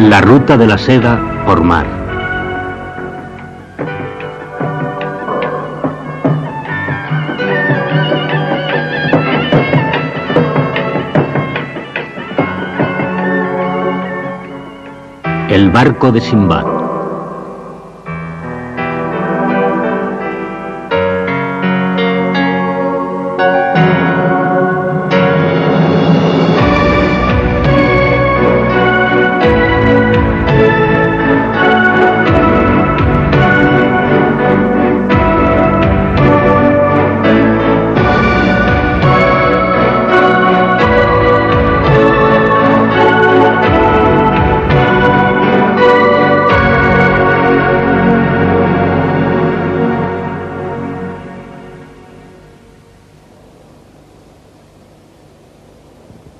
La ruta de la seda por mar. El barco de Sinbad.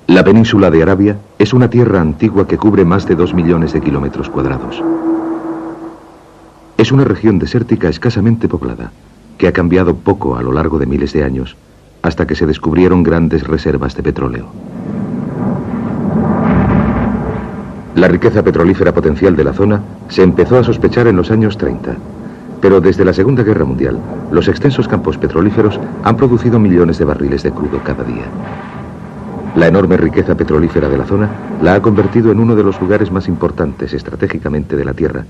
La península de Arabia es una tierra antigua que cubre más de 2 millones de kilómetros cuadrados. Es una región desértica escasamente poblada, que ha cambiado poco a lo largo de miles de años, hasta que se descubrieron grandes reservas de petróleo. La riqueza petrolífera potencial de la zona se empezó a sospechar en los años 30, pero desde la Segunda Guerra Mundial, los extensos campos petrolíferos han producido millones de barriles de crudo cada día. La enorme riqueza petrolífera de la zona la ha convertido en uno de los lugares más importantes estratégicamente de la Tierra,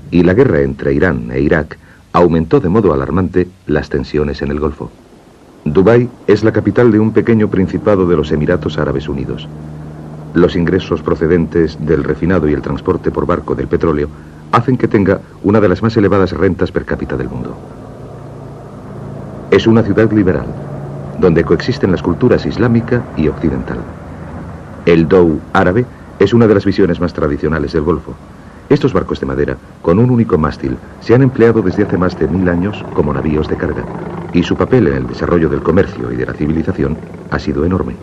y la guerra entre Irán e Irak aumentó de modo alarmante las tensiones en el Golfo. Dubái es la capital de un pequeño principado de los Emiratos Árabes Unidos. Los ingresos procedentes del refinado y el transporte por barco del petróleo hacen que tenga una de las más elevadas rentas per cápita del mundo. Es una ciudad liberal, donde coexisten las culturas islámica y occidental. El dhow árabe es una de las visiones más tradicionales del Golfo. Estos barcos de madera, con un único mástil, se han empleado desde hace más de 1000 años como navíos de carga, y su papel en el desarrollo del comercio y de la civilización ha sido enorme.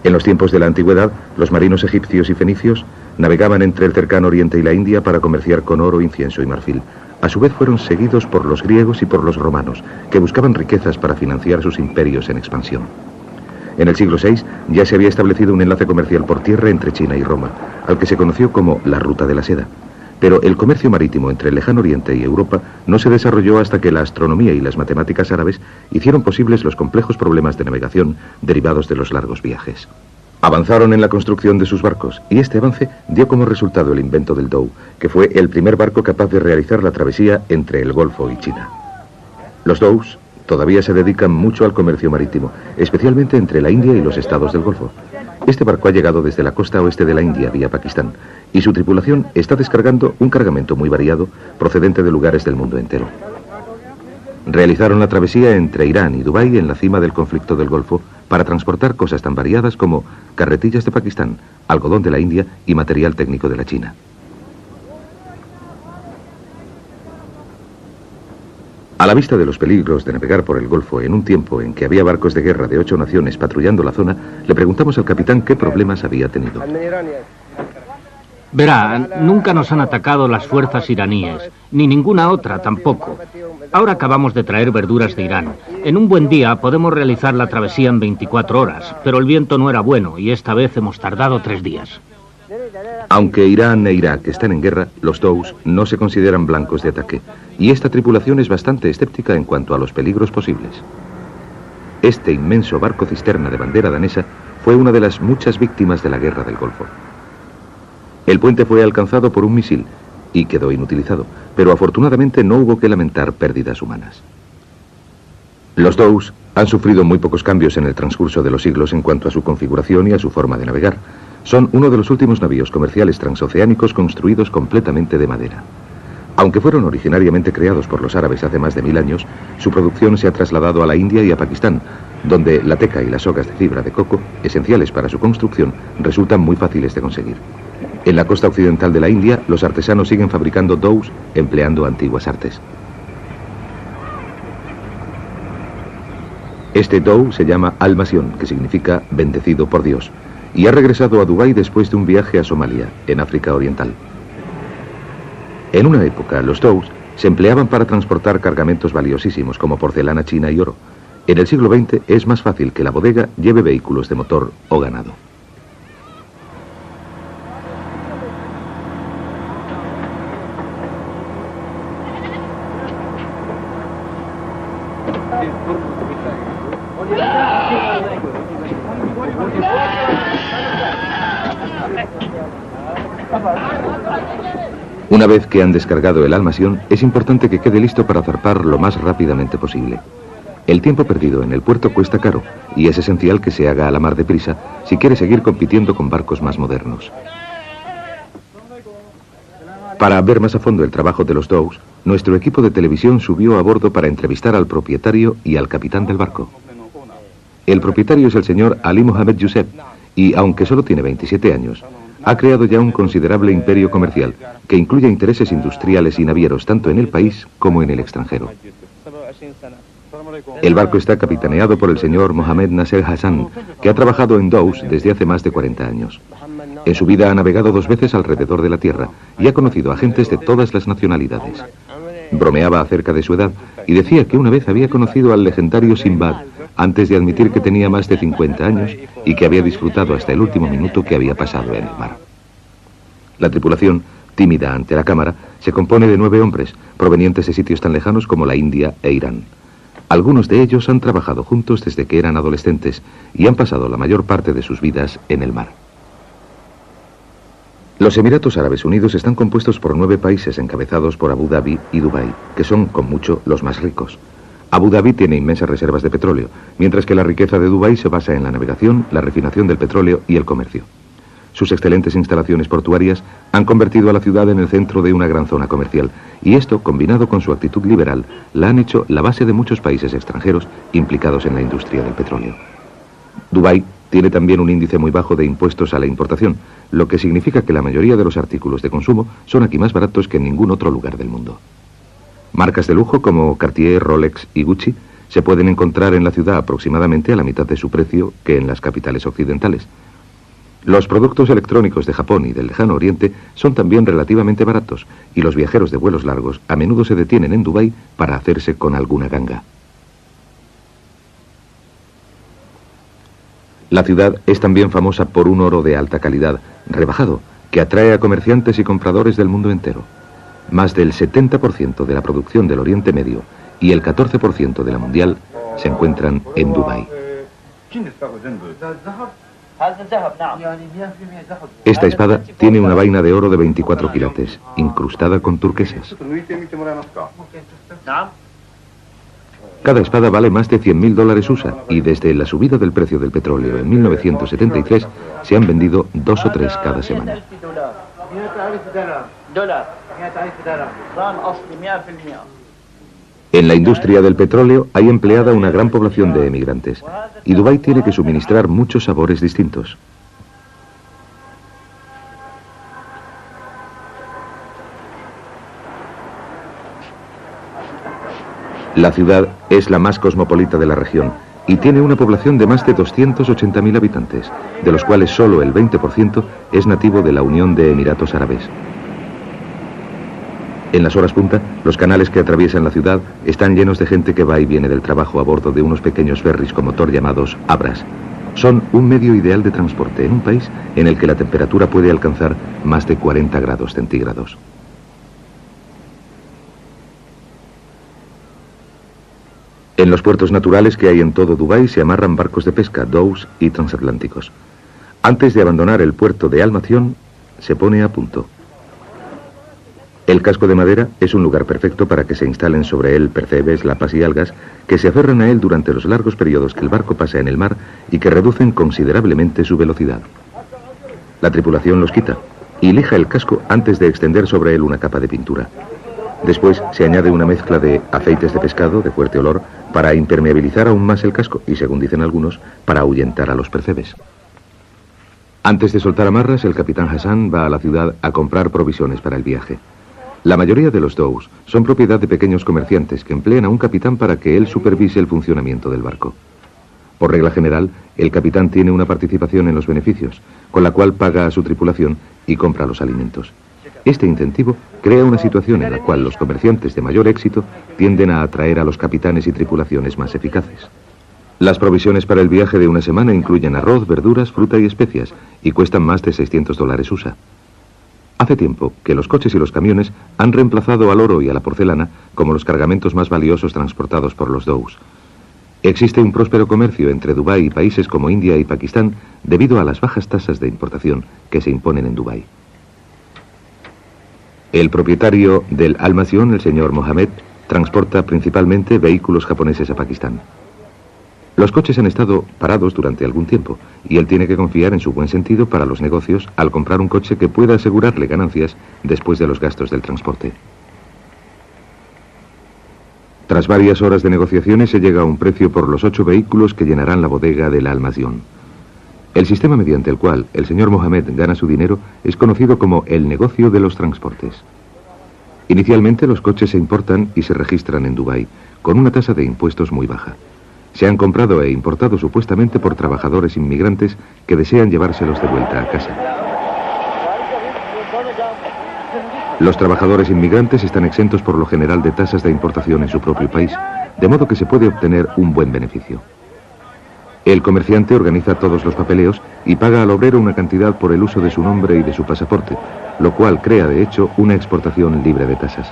En los tiempos de la antigüedad, los marinos egipcios y fenicios navegaban entre el cercano Oriente y la India para comerciar con oro, incienso y marfil. A su vez fueron seguidos por los griegos y por los romanos, que buscaban riquezas para financiar sus imperios en expansión. En el siglo VI ya se había establecido un enlace comercial por tierra entre China y Roma, al que se conoció como la Ruta de la Seda. Pero el comercio marítimo entre el lejano Oriente y Europa no se desarrolló hasta que la astronomía y las matemáticas árabes hicieron posibles los complejos problemas de navegación derivados de los largos viajes. Avanzaron en la construcción de sus barcos, y este avance dio como resultado el invento del dhow, que fue el primer barco capaz de realizar la travesía entre el Golfo y China. Los dhows todavía se dedican mucho al comercio marítimo, especialmente entre la India y los estados del Golfo. Este barco ha llegado desde la costa oeste de la India vía Pakistán, y su tripulación está descargando un cargamento muy variado procedente de lugares del mundo entero. Realizaron la travesía entre Irán y Dubái en la cima del conflicto del Golfo para transportar cosas tan variadas como carretillas de Pakistán, algodón de la India y material técnico de la China. A la vista de los peligros de navegar por el Golfo en un tiempo en que había barcos de guerra de 8 naciones patrullando la zona, le preguntamos al capitán qué problemas había tenido. Verá, nunca nos han atacado las fuerzas iraníes, ni ninguna otra tampoco. Ahora acabamos de traer verduras de Irán. En un buen día podemos realizar la travesía en 24 horas, pero el viento no era bueno y esta vez hemos tardado 3 días. Aunque Irán e Irak están en guerra, los dhows no se consideran blancos de ataque, y esta tripulación es bastante escéptica en cuanto a los peligros posibles. Este inmenso barco cisterna de bandera danesa fue una de las muchas víctimas de la guerra del Golfo. El puente fue alcanzado por un misil y quedó inutilizado, pero afortunadamente no hubo que lamentar pérdidas humanas. Los dhows han sufrido muy pocos cambios en el transcurso de los siglos en cuanto a su configuración y a su forma de navegar. Son uno de los últimos navíos comerciales transoceánicos construidos completamente de madera. Aunque fueron originariamente creados por los árabes hace más de 1000 años, su producción se ha trasladado a la India y a Pakistán, donde la teca y las sogas de fibra de coco, esenciales para su construcción, resultan muy fáciles de conseguir. En la costa occidental de la India, los artesanos siguen fabricando dhows empleando antiguas artes. Este dhow se llama Al-Masion, que significa bendecido por Dios, y ha regresado a Dubái después de un viaje a Somalia, en África Oriental. En una época, los dhows se empleaban para transportar cargamentos valiosísimos como porcelana china y oro. En el siglo XX es más fácil que la bodega lleve vehículos de motor o ganado. Una vez que han descargado el Almasión, es importante que quede listo para zarpar lo más rápidamente posible. El tiempo perdido en el puerto cuesta caro y es esencial que se haga a la mar deprisa si quiere seguir compitiendo con barcos más modernos. Para ver más a fondo el trabajo de los Dows, nuestro equipo de televisión subió a bordo para entrevistar al propietario y al capitán del barco. El propietario es el señor Ali Mohamed Youssef y, aunque solo tiene 27 años, ha creado ya un considerable imperio comercial que incluye intereses industriales y navieros tanto en el país como en el extranjero. El barco está capitaneado por el señor Mohamed Nasser Hassan, que ha trabajado en Dows desde hace más de 40 años. En su vida ha navegado 2 veces alrededor de la Tierra y ha conocido a gentes de todas las nacionalidades. Bromeaba acerca de su edad y decía que una vez había conocido al legendario Sinbad antes de admitir que tenía más de 50 años y que había disfrutado hasta el último minuto que había pasado en el mar. La tripulación, tímida ante la cámara, se compone de 9 hombres, provenientes de sitios tan lejanos como la India e Irán. Algunos de ellos han trabajado juntos desde que eran adolescentes y han pasado la mayor parte de sus vidas en el mar. Los Emiratos Árabes Unidos están compuestos por 9 países encabezados por Abu Dhabi y Dubái, que son, con mucho, los más ricos. Abu Dhabi tiene inmensas reservas de petróleo, mientras que la riqueza de Dubái se basa en la navegación, la refinación del petróleo y el comercio. Sus excelentes instalaciones portuarias han convertido a la ciudad en el centro de una gran zona comercial, y esto, combinado con su actitud liberal, la han hecho la base de muchos países extranjeros implicados en la industria del petróleo. Dubái tiene también un índice muy bajo de impuestos a la importación, lo que significa que la mayoría de los artículos de consumo son aquí más baratos que en ningún otro lugar del mundo. Marcas de lujo como Cartier, Rolex y Gucci se pueden encontrar en la ciudad aproximadamente a la mitad de su precio que en las capitales occidentales. Los productos electrónicos de Japón y del Lejano Oriente son también relativamente baratos y los viajeros de vuelos largos a menudo se detienen en Dubái para hacerse con alguna ganga. La ciudad es también famosa por un oro de alta calidad, rebajado, que atrae a comerciantes y compradores del mundo entero. Más del 70% de la producción del Oriente Medio y el 14% de la mundial se encuentran en Dubái. Esta espada tiene una vaina de oro de 24 quilates, incrustada con turquesas. Cada espada vale más de $100.000 USA y desde la subida del precio del petróleo en 1973 se han vendido 2 o 3 cada semana. En la industria del petróleo hay empleada una gran población de emigrantes y Dubái tiene que suministrar muchos sabores distintos. La ciudad es la más cosmopolita de la región y tiene una población de más de 280.000 habitantes, de los cuales solo el 20% es nativo de la Unión de Emiratos Árabes. En las horas punta, los canales que atraviesan la ciudad están llenos de gente que va y viene del trabajo a bordo de unos pequeños ferries con motor llamados Abras. Son un medio ideal de transporte en un país en el que la temperatura puede alcanzar más de 40 grados centígrados. En los puertos naturales que hay en todo Dubái se amarran barcos de pesca, Dows y transatlánticos. Antes de abandonar el puerto de Almación, se pone a punto. El casco de madera es un lugar perfecto para que se instalen sobre él percebes, lapas y algas que se aferran a él durante los largos periodos que el barco pasa en el mar y que reducen considerablemente su velocidad. La tripulación los quita y lija el casco antes de extender sobre él una capa de pintura. Después se añade una mezcla de aceites de pescado de fuerte olor para impermeabilizar aún más el casco y, según dicen algunos, para ahuyentar a los percebes. Antes de soltar amarras, el capitán Hassan va a la ciudad a comprar provisiones para el viaje. La mayoría de los Dows son propiedad de pequeños comerciantes que emplean a un capitán para que él supervise el funcionamiento del barco. Por regla general, el capitán tiene una participación en los beneficios, con la cual paga a su tripulación y compra los alimentos. Este incentivo crea una situación en la cual los comerciantes de mayor éxito tienden a atraer a los capitanes y tripulaciones más eficaces. Las provisiones para el viaje de una semana incluyen arroz, verduras, fruta y especias y cuestan más de $600 USA. Hace tiempo que los coches y los camiones han reemplazado al oro y a la porcelana como los cargamentos más valiosos transportados por los Dows. Existe un próspero comercio entre Dubái y países como India y Pakistán debido a las bajas tasas de importación que se imponen en Dubái. El propietario del Al-Masion, el señor Mohamed, transporta principalmente vehículos japoneses a Pakistán. Los coches han estado parados durante algún tiempo y él tiene que confiar en su buen sentido para los negocios al comprar un coche que pueda asegurarle ganancias después de los gastos del transporte. Tras varias horas de negociaciones se llega a un precio por los 8 vehículos que llenarán la bodega del Al-Masion. El sistema mediante el cual el señor Mohamed gana su dinero es conocido como el negocio de los transportes. Inicialmente los coches se importan y se registran en Dubái, con una tasa de impuestos muy baja. Se han comprado e importado supuestamente por trabajadores inmigrantes que desean llevárselos de vuelta a casa. Los trabajadores inmigrantes están exentos por lo general de tasas de importación en su propio país, de modo que se puede obtener un buen beneficio. El comerciante organiza todos los papeleos y paga al obrero una cantidad por el uso de su nombre y de su pasaporte, lo cual crea de hecho una exportación libre de tasas.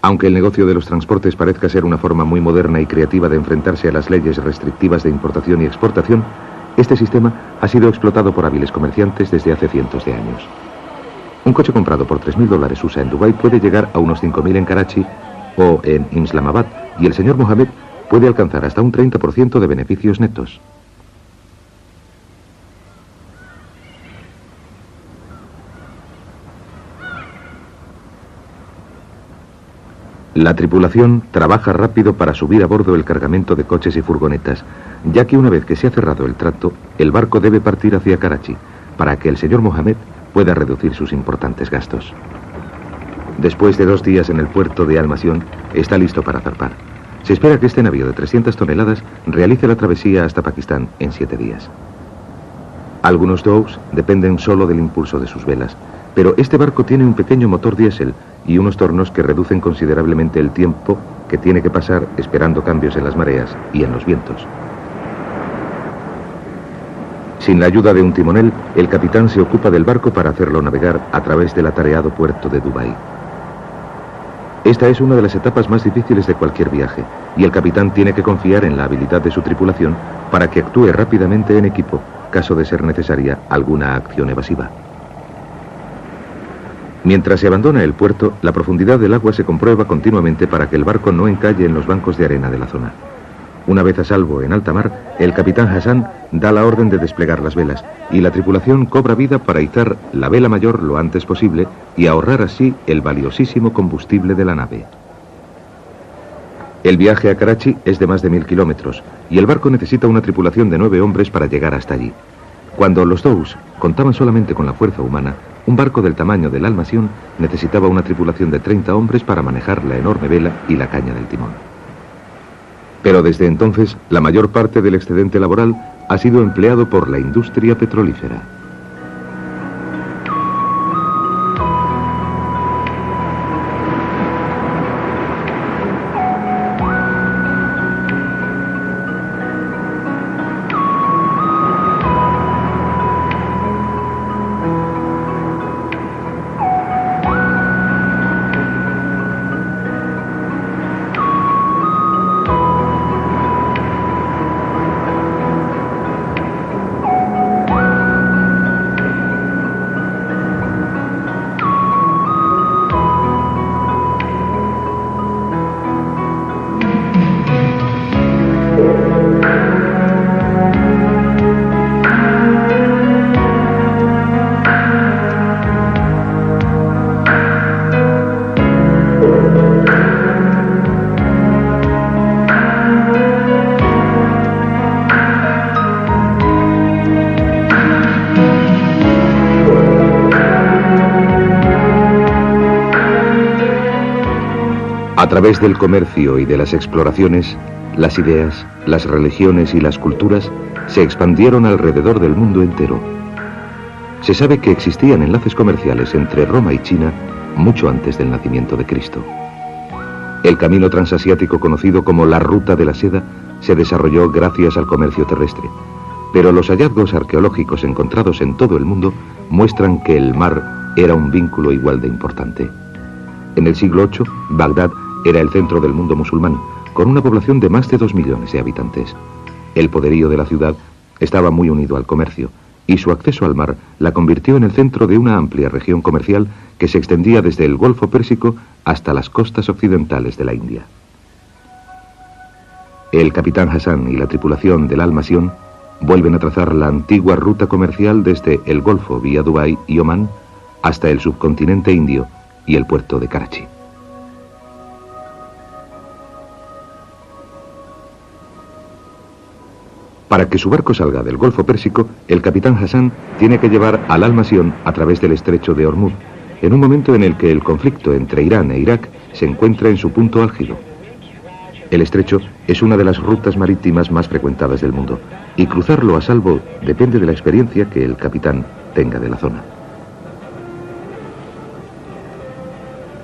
Aunque el negocio de los transportes parezca ser una forma muy moderna y creativa de enfrentarse a las leyes restrictivas de importación y exportación, este sistema ha sido explotado por hábiles comerciantes desde hace cientos de años. Un coche comprado por $3.000 USA en Dubái puede llegar a unos 5.000 en Karachi o en Islamabad, y el señor Mohamed puede alcanzar hasta un 30% de beneficios netos. La tripulación trabaja rápido para subir a bordo el cargamento de coches y furgonetas, ya que una vez que se ha cerrado el trato, el barco debe partir hacia Karachi, para que el señor Mohamed pueda reducir sus importantes gastos. Después de 2 días en el puerto de Al-Masion, está listo para zarpar. Se espera que este navío de 300 toneladas realice la travesía hasta Pakistán en 7 días. Algunos dows dependen solo del impulso de sus velas, pero este barco tiene un pequeño motor diésel y unos tornos que reducen considerablemente el tiempo que tiene que pasar esperando cambios en las mareas y en los vientos. Sin la ayuda de un timonel, el capitán se ocupa del barco para hacerlo navegar a través del atareado puerto de Dubái. Esta es una de las etapas más difíciles de cualquier viaje, y el capitán tiene que confiar en la habilidad de su tripulación para que actúe rápidamente en equipo, caso de ser necesaria alguna acción evasiva. Mientras se abandona el puerto, la profundidad del agua se comprueba continuamente para que el barco no encalle en los bancos de arena de la zona. Una vez a salvo en alta mar, el capitán Hassan da la orden de desplegar las velas, y la tripulación cobra vida para izar la vela mayor lo antes posible y ahorrar así el valiosísimo combustible de la nave. El viaje a Karachi es de más de 1000 kilómetros, y el barco necesita una tripulación de 9 hombres para llegar hasta allí. Cuando los dows contaban solamente con la fuerza humana, un barco del tamaño del Al-Masion necesitaba una tripulación de 30 hombres para manejar la enorme vela y la caña del timón. Pero desde entonces, la mayor parte del excedente laboral ha sido empleado por la industria petrolífera. A través del comercio y de las exploraciones, las ideas, las religiones y las culturas se expandieron alrededor del mundo entero. Se sabe que existían enlaces comerciales entre Roma y China mucho antes del nacimiento de Cristo. El camino transasiático conocido como la Ruta de la Seda se desarrolló gracias al comercio terrestre, pero los hallazgos arqueológicos encontrados en todo el mundo muestran que el mar era un vínculo igual de importante. En el siglo VIII, Bagdad era el centro del mundo musulmán, con una población de más de 2 millones de habitantes. El poderío de la ciudad estaba muy unido al comercio, y su acceso al mar la convirtió en el centro de una amplia región comercial que se extendía desde el Golfo Pérsico hasta las costas occidentales de la India. El capitán Hassan y la tripulación del Almasión vuelven a trazar la antigua ruta comercial desde el Golfo vía Dubái y Omán hasta el subcontinente indio y el puerto de Karachi. Para que su barco salga del Golfo Pérsico, el capitán Hassan tiene que llevar al Almasión a través del estrecho de Hormuz, en un momento en el que el conflicto entre Irán e Irak se encuentra en su punto álgido. El estrecho es una de las rutas marítimas más frecuentadas del mundo, y cruzarlo a salvo depende de la experiencia que el capitán tenga de la zona.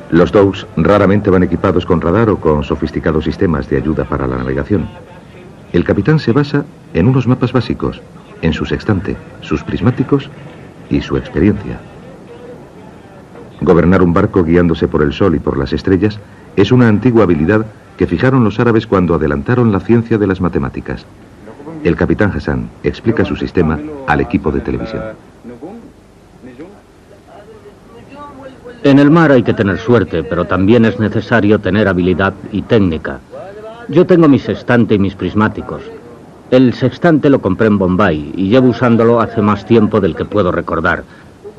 Los dhows raramente van equipados con radar o con sofisticados sistemas de ayuda para la navegación. El capitán se basa en unos mapas básicos, en su sextante, sus prismáticos y su experiencia. Gobernar un barco guiándose por el sol y por las estrellas es una antigua habilidad que fijaron los árabes cuando adelantaron la ciencia de las matemáticas. El capitán Hassan explica su sistema al equipo de televisión. En el mar hay que tener suerte, pero también es necesario tener habilidad y técnica. Yo tengo mi sextante y mis prismáticos. El sextante lo compré en Bombay y llevo usándolo hace más tiempo del que puedo recordar.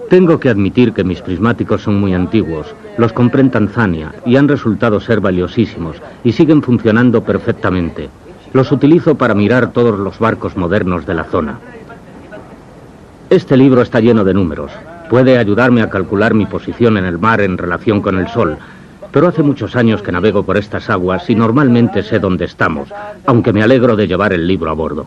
Tengo que admitir que mis prismáticos son muy antiguos. Los compré en Tanzania y han resultado ser valiosísimos y siguen funcionando perfectamente. Los utilizo para mirar todos los barcos modernos de la zona. Este libro está lleno de números. Puede ayudarme a calcular mi posición en el mar en relación con el sol. Pero hace muchos años que navego por estas aguas y normalmente sé dónde estamos, aunque me alegro de llevar el libro a bordo.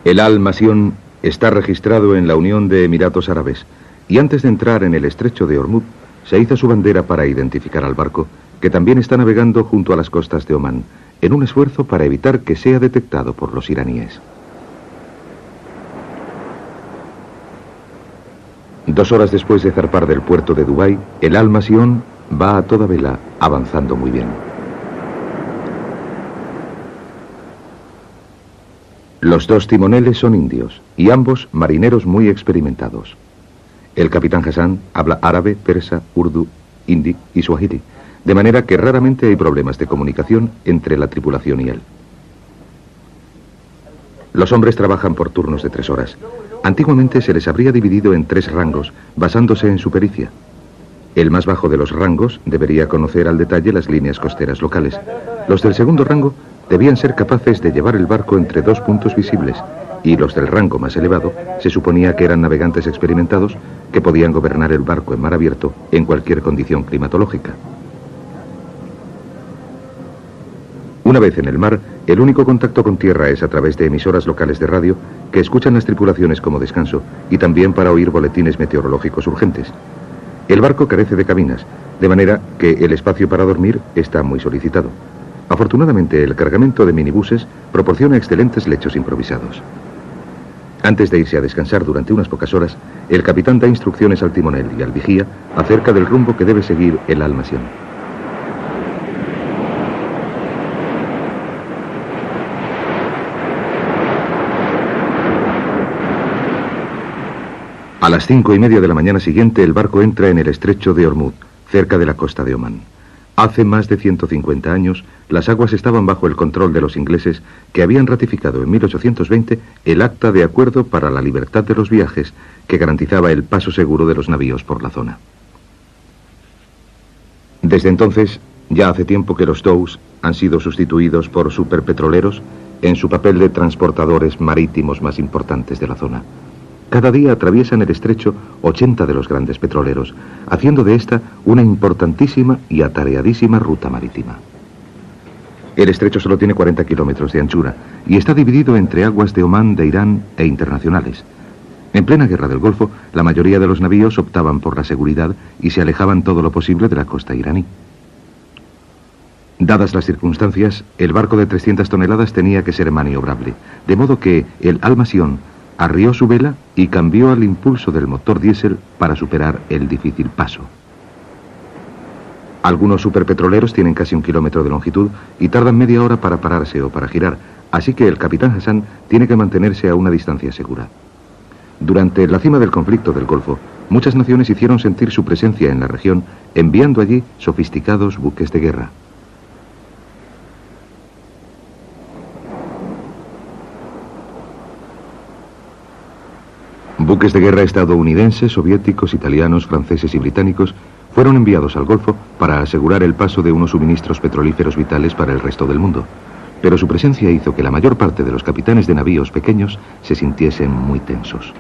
El Almasión está registrado en la Unión de Emiratos Árabes y antes de entrar en el estrecho de Hormuz se hizo su bandera para identificar al barco, que también está navegando junto a las costas de Omán, en un esfuerzo para evitar que sea detectado por los iraníes. 2 horas después de zarpar del puerto de Dubái, el Almasión va a toda vela, avanzando muy bien. Los 2 timoneles son indios, y ambos marineros muy experimentados. El capitán Hassan habla árabe, persa, urdu, hindi y suajili, de manera que raramente hay problemas de comunicación entre la tripulación y él. Los hombres trabajan por turnos de 3 horas. Antiguamente se les habría dividido en 3 rangos, basándose en su pericia. El más bajo de los rangos debería conocer al detalle las líneas costeras locales. Los del segundo rango debían ser capaces de llevar el barco entre 2 puntos visibles, y los del rango más elevado se suponía que eran navegantes experimentados que podían gobernar el barco en mar abierto en cualquier condición climatológica. Una vez en el mar, el único contacto con tierra es a través de emisoras locales de radio que escuchan las tripulaciones como descanso y también para oír boletines meteorológicos urgentes. El barco carece de cabinas, de manera que el espacio para dormir está muy solicitado. Afortunadamente, el cargamento de minibuses proporciona excelentes lechos improvisados. Antes de irse a descansar durante unas pocas horas, el capitán da instrucciones al timonel y al vigía acerca del rumbo que debe seguir el Almasión. A las 5:30 de la mañana siguiente, el barco entra en el estrecho de Hormuz, cerca de la costa de Omán. Hace más de 150 años, las aguas estaban bajo el control de los ingleses, que habían ratificado en 1820 el Acta de Acuerdo para la Libertad de los Viajes, que garantizaba el paso seguro de los navíos por la zona. Desde entonces, ya hace tiempo que los dhows han sido sustituidos por superpetroleros en su papel de transportadores marítimos más importantes de la zona. Cada día atraviesan el estrecho 80 de los grandes petroleros, haciendo de esta una importantísima y atareadísima ruta marítima. El estrecho solo tiene 40 kilómetros de anchura y está dividido entre aguas de Omán, de Irán e internacionales. En plena guerra del Golfo, la mayoría de los navíos optaban por la seguridad y se alejaban todo lo posible de la costa iraní. Dadas las circunstancias, el barco de 300 toneladas tenía que ser maniobrable, de modo que el Almasión arrió su vela y cambió al impulso del motor diésel para superar el difícil paso. Algunos superpetroleros tienen casi 1 kilómetro de longitud y tardan media hora para pararse o para girar, así que el capitán Hassan tiene que mantenerse a una distancia segura. Durante la cima del conflicto del Golfo, muchas naciones hicieron sentir su presencia en la región, enviando allí sofisticados buques de guerra. Buques de guerra estadounidenses, soviéticos, italianos, franceses y británicos fueron enviados al Golfo para asegurar el paso de unos suministros petrolíferos vitales para el resto del mundo. Pero su presencia hizo que la mayor parte de los capitanes de navíos pequeños se sintiesen muy tensos.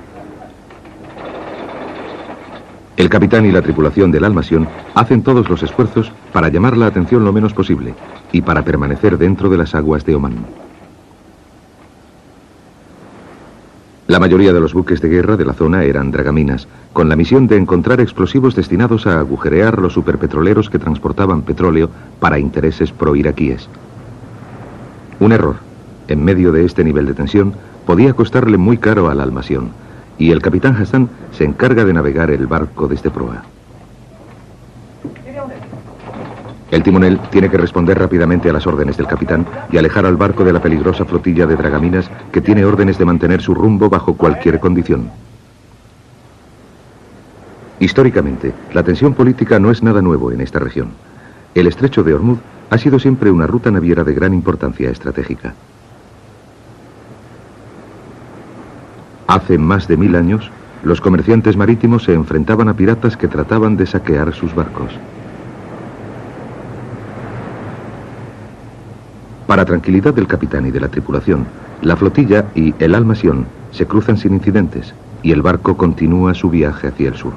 El capitán y la tripulación del Almasión hacen todos los esfuerzos para llamar la atención lo menos posible y para permanecer dentro de las aguas de Omán. La mayoría de los buques de guerra de la zona eran dragaminas, con la misión de encontrar explosivos destinados a agujerear los superpetroleros que transportaban petróleo para intereses pro-iraquíes. Un error, en medio de este nivel de tensión, podía costarle muy caro al Almasión, y el capitán Hassan se encarga de navegar el barco desde proa. El timonel tiene que responder rápidamente a las órdenes del capitán y alejar al barco de la peligrosa flotilla de dragaminas que tiene órdenes de mantener su rumbo bajo cualquier condición. Históricamente, la tensión política no es nada nuevo en esta región. El estrecho de Ormuz ha sido siempre una ruta naviera de gran importancia estratégica. Hace más de 1000 años, los comerciantes marítimos se enfrentaban a piratas que trataban de saquear sus barcos. Para tranquilidad del capitán y de la tripulación, la flotilla y el Almasión se cruzan sin incidentes y el barco continúa su viaje hacia el sur.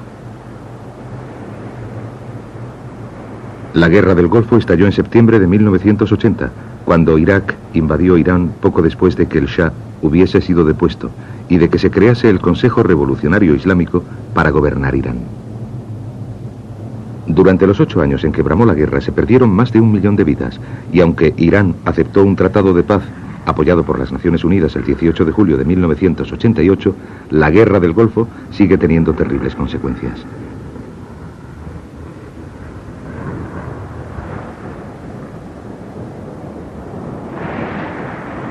La Guerra del Golfo estalló en septiembre de 1980, cuando Irak invadió Irán poco después de que el Shah hubiese sido depuesto y de que se crease el Consejo Revolucionario Islámico para gobernar Irán. Durante los 8 años en que bramó la guerra se perdieron más de 1 millón de vidas, y aunque Irán aceptó un tratado de paz apoyado por las Naciones Unidas el 18 de julio de 1988, la Guerra del Golfo sigue teniendo terribles consecuencias.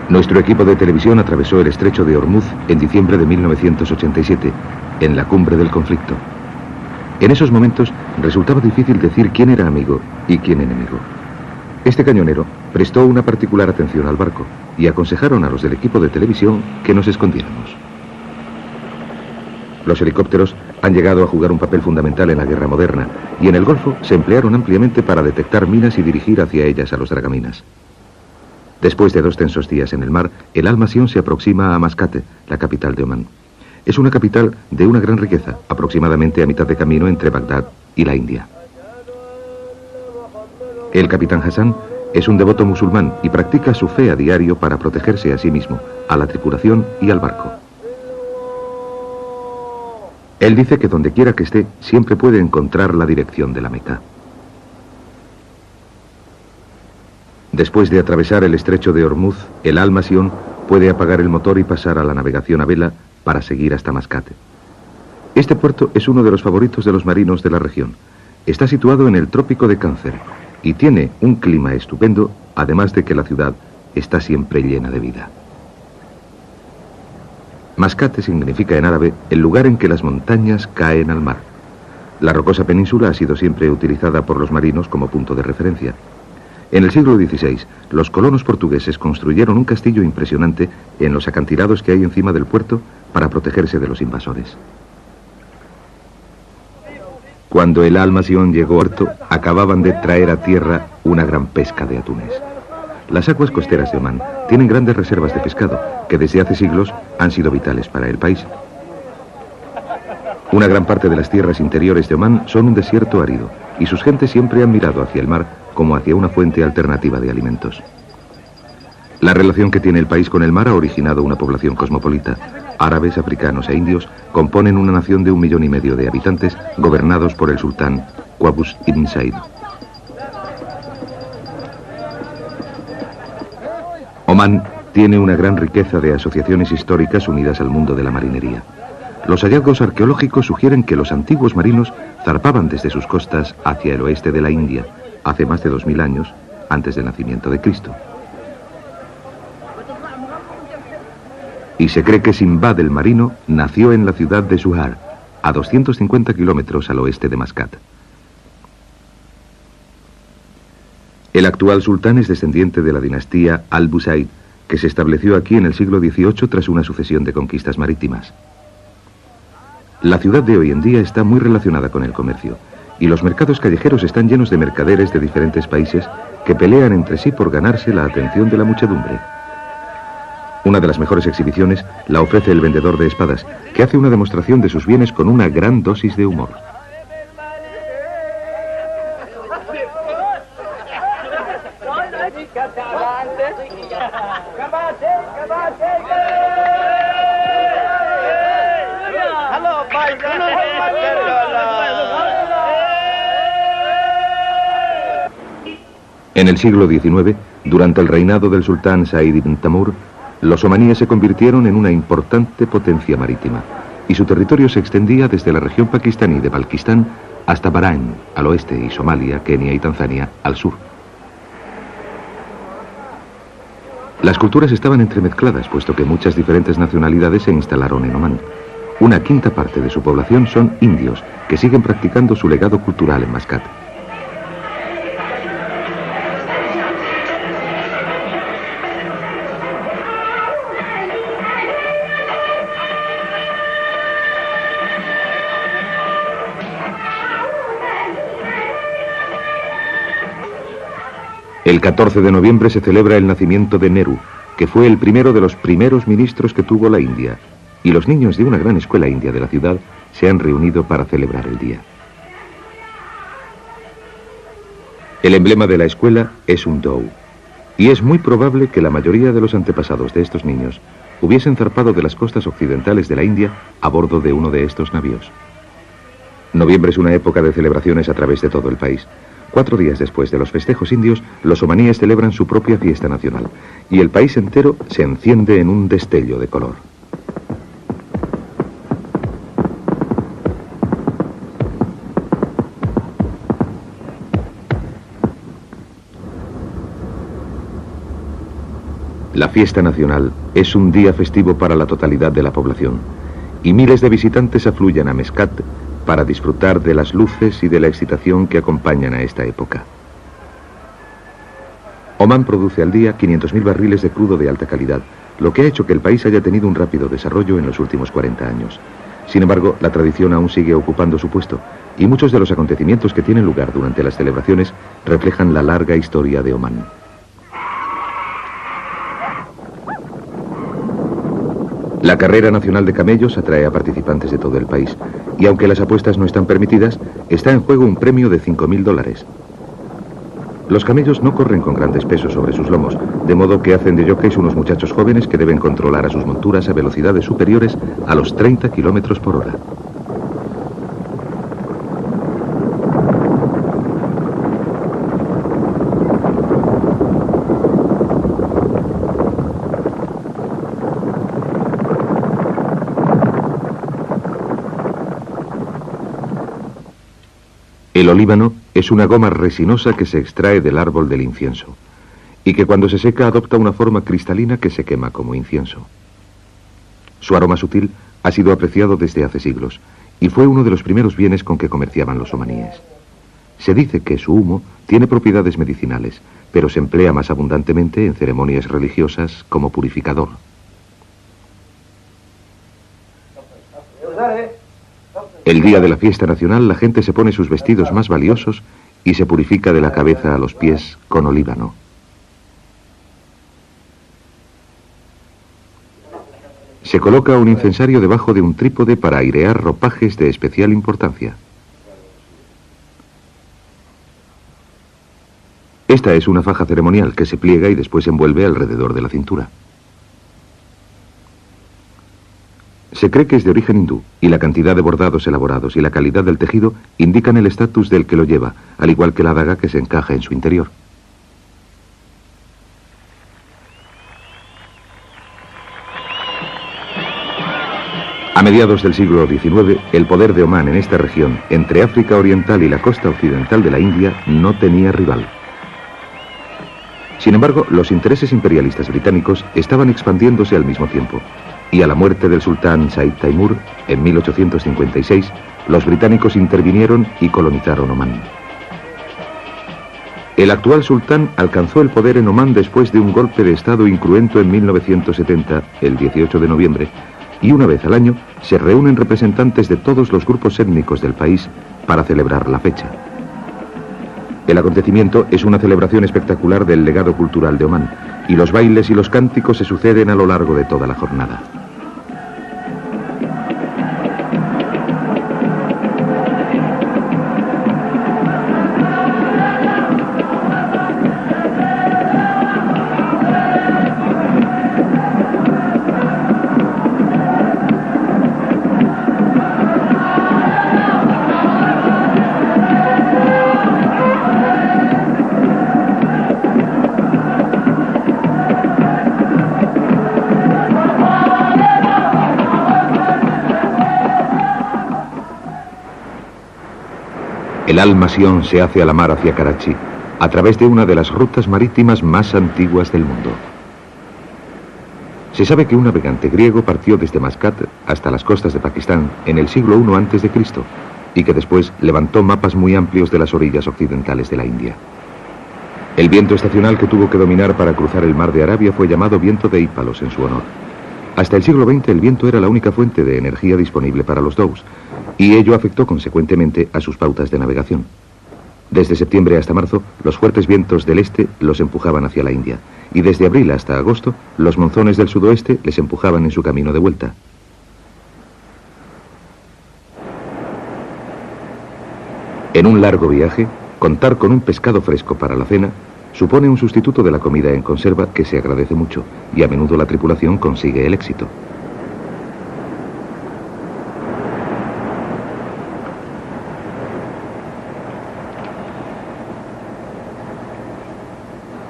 Nuestro equipo de televisión atravesó el estrecho de Ormuz en diciembre de 1987, en la cumbre del conflicto. En esos momentos resultaba difícil decir quién era amigo y quién enemigo. Este cañonero prestó una particular atención al barco y aconsejaron a los del equipo de televisión que nos escondiéramos. Los helicópteros han llegado a jugar un papel fundamental en la guerra moderna y en el Golfo se emplearon ampliamente para detectar minas y dirigir hacia ellas a los dragaminas. Después de 2 tensos días en el mar, el Almasión se aproxima a Mascate, la capital de Omán. Es una capital de una gran riqueza, aproximadamente a mitad de camino entre Bagdad y la India. El capitán Hassan es un devoto musulmán y practica su fe a diario para protegerse a sí mismo, a la tripulación y al barco. Él dice que donde quiera que esté, siempre puede encontrar la dirección de la Meca. Después de atravesar el estrecho de Ormuz, el Almasión puede apagar el motor y pasar a la navegación a vela para seguir hasta Mascate. Este puerto es uno de los favoritos de los marinos de la región. Está situado en el trópico de Cáncer y tiene un clima estupendo, además de que la ciudad está siempre llena de vida. Mascate significa en árabe el lugar en que las montañas caen al mar. La rocosa península ha sido siempre utilizada por los marinos como punto de referencia. En el siglo XVI, los colonos portugueses construyeron un castillo impresionante en los acantilados que hay encima del puerto para protegerse de los invasores. Cuando el Almasión llegó a puerto, acababan de traer a tierra una gran pesca de atunes. Las aguas costeras de Omán tienen grandes reservas de pescado, que desde hace siglos han sido vitales para el país. Una gran parte de las tierras interiores de Omán son un desierto árido, y sus gentes siempre han mirado hacia el mar como hacia una fuente alternativa de alimentos. La relación que tiene el país con el mar ha originado una población cosmopolita. Árabes, africanos e indios componen una nación de 1,5 millones de habitantes, gobernados por el sultán Qaboos ibn Said. Omán tiene una gran riqueza de asociaciones históricas unidas al mundo de la marinería. Los hallazgos arqueológicos sugieren que los antiguos marinos zarpaban desde sus costas hacia el oeste de la India, hace más de 2000 años, antes del nacimiento de Cristo. Y se cree que Sinbad el marino nació en la ciudad de Suhar, a 250 kilómetros al oeste de Mascat. El actual sultán es descendiente de la dinastía Al-Busaid, que se estableció aquí en el siglo XVIII tras una sucesión de conquistas marítimas. La ciudad de hoy en día está muy relacionada con el comercio, y los mercados callejeros están llenos de mercaderes de diferentes países que pelean entre sí por ganarse la atención de la muchedumbre. Una de las mejores exhibiciones la ofrece el vendedor de espadas, que hace una demostración de sus bienes con una gran dosis de humor. En el siglo XIX, durante el reinado del sultán Said ibn Tamur, los omaníes se convirtieron en una importante potencia marítima, y su territorio se extendía desde la región pakistaní de Balquistán hasta Bahrain, al oeste, y Somalia, Kenia y Tanzania, al sur. Las culturas estaban entremezcladas, puesto que muchas diferentes nacionalidades se instalaron en Omán. Una quinta parte de su población son indios, que siguen practicando su legado cultural en Mascat. El 14 de noviembre se celebra el nacimiento de Nehru, que fue el primero de los primeros ministros que tuvo la India, y los niños de una gran escuela india de la ciudad se han reunido para celebrar el día. El emblema de la escuela es un dhow, y es muy probable que la mayoría de los antepasados de estos niños hubiesen zarpado de las costas occidentales de la India a bordo de uno de estos navíos. Noviembre es una época de celebraciones a través de todo el país. 4 días después de los festejos indios, los omaníes celebran su propia fiesta nacional, y el país entero se enciende en un destello de color. La fiesta nacional es un día festivo para la totalidad de la población, y miles de visitantes afluyen a Mascat para disfrutar de las luces y de la excitación que acompañan a esta época. Omán produce al día 500.000 barriles de crudo de alta calidad, lo que ha hecho que el país haya tenido un rápido desarrollo en los últimos 40 años. Sin embargo, la tradición aún sigue ocupando su puesto, y muchos de los acontecimientos que tienen lugar durante las celebraciones reflejan la larga historia de Omán. La carrera nacional de camellos atrae a participantes de todo el país, y aunque las apuestas no están permitidas, está en juego un premio de $5.000. Los camellos no corren con grandes pesos sobre sus lomos, de modo que hacen de jockeys unos muchachos jóvenes que deben controlar a sus monturas a velocidades superiores a los 30 kilómetros por hora. El olíbano es una goma resinosa que se extrae del árbol del incienso y que cuando se seca adopta una forma cristalina que se quema como incienso. Su aroma sutil ha sido apreciado desde hace siglos y fue uno de los primeros bienes con que comerciaban los omaníes. Se dice que su humo tiene propiedades medicinales, pero se emplea más abundantemente en ceremonias religiosas como purificador. El día de la fiesta nacional la gente se pone sus vestidos más valiosos y se purifica de la cabeza a los pies con olíbano. Se coloca un incensario debajo de un trípode para airear ropajes de especial importancia. Esta es una faja ceremonial que se pliega y después se envuelve alrededor de la cintura. Se cree que es de origen hindú, y la cantidad de bordados elaborados y la calidad del tejido indican el estatus del que lo lleva, al igual que la daga que se encaja en su interior. A mediados del siglo XIX, el poder de Omán en esta región, entre África Oriental y la costa occidental de la India, no tenía rival. Sin embargo, los intereses imperialistas británicos estaban expandiéndose al mismo tiempo, y a la muerte del sultán Said Taimur, en 1856, los británicos intervinieron y colonizaron Omán. El actual sultán alcanzó el poder en Omán después de un golpe de estado incruento en 1970, el 18 de noviembre, y una vez al año se reúnen representantes de todos los grupos étnicos del país para celebrar la fecha. El acontecimiento es una celebración espectacular del legado cultural de Omán, y los bailes y los cánticos se suceden a lo largo de toda la jornada. El Al-Masión se hace a la mar hacia Karachi, a través de una de las rutas marítimas más antiguas del mundo. Se sabe que un navegante griego partió desde Mascat hasta las costas de Pakistán en el siglo I a.C. y que después levantó mapas muy amplios de las orillas occidentales de la India. El viento estacional que tuvo que dominar para cruzar el mar de Arabia fue llamado viento de Ípalos en su honor. Hasta el siglo XX el viento era la única fuente de energía disponible para los dhows, y ello afectó consecuentemente a sus pautas de navegación. Desde septiembre hasta marzo, los fuertes vientos del este los empujaban hacia la India, y desde abril hasta agosto, los monzones del sudoeste les empujaban en su camino de vuelta. En un largo viaje, contar con un pescado fresco para la cena supone un sustituto de la comida en conserva que se agradece mucho, y a menudo la tripulación consigue el éxito.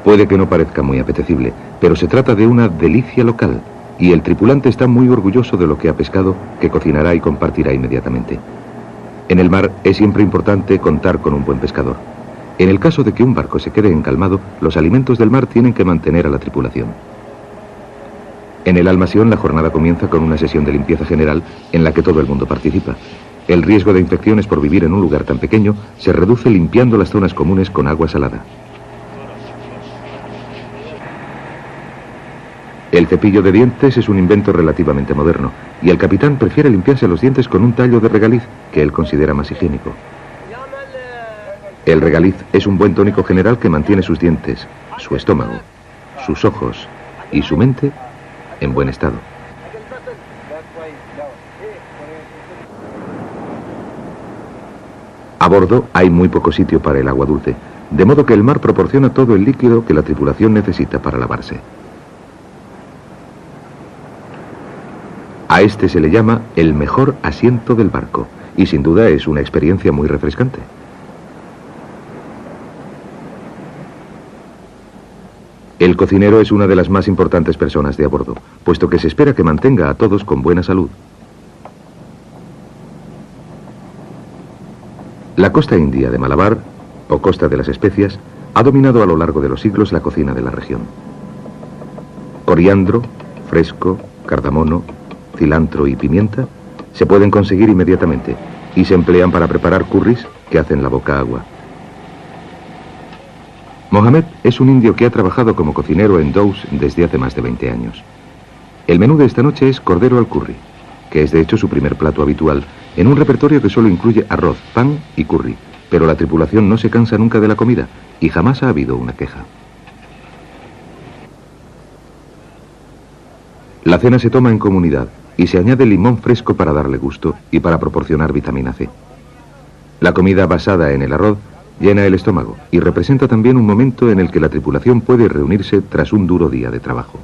Puede que no parezca muy apetecible, pero se trata de una delicia local, y el tripulante está muy orgulloso de lo que ha pescado, que cocinará y compartirá inmediatamente. En el mar es siempre importante contar con un buen pescador. En el caso de que un barco se quede encalmado, los alimentos del mar tienen que mantener a la tripulación. En el Al-Masión la jornada comienza con una sesión de limpieza general en la que todo el mundo participa. El riesgo de infecciones por vivir en un lugar tan pequeño se reduce limpiando las zonas comunes con agua salada. El cepillo de dientes es un invento relativamente moderno, y el capitán prefiere limpiarse los dientes con un tallo de regaliz que él considera más higiénico. El regaliz es un buen tónico general que mantiene sus dientes, su estómago, sus ojos y su mente en buen estado. A bordo hay muy poco sitio para el agua dulce, de modo que el mar proporciona todo el líquido que la tripulación necesita para lavarse. A este se le llama el mejor asiento del barco, y sin duda es una experiencia muy refrescante. El cocinero es una de las más importantes personas de a bordo, puesto que se espera que mantenga a todos con buena salud. La costa india de Malabar, o costa de las especias, ha dominado a lo largo de los siglos la cocina de la región. Coriandro, fresco, cardamomo, cilantro y pimienta se pueden conseguir inmediatamente y se emplean para preparar curris que hacen la boca agua. Mohamed es un indio que ha trabajado como cocinero en dhows desde hace más de 20 años. El menú de esta noche es cordero al curry, que es de hecho su primer plato habitual, en un repertorio que solo incluye arroz, pan y curry, pero la tripulación no se cansa nunca de la comida y jamás ha habido una queja. La cena se toma en comunidad y se añade limón fresco para darle gusto y para proporcionar vitamina C. La comida basada en el arroz llena el estómago y representa también un momento en el que la tripulación puede reunirse tras un duro día de trabajo.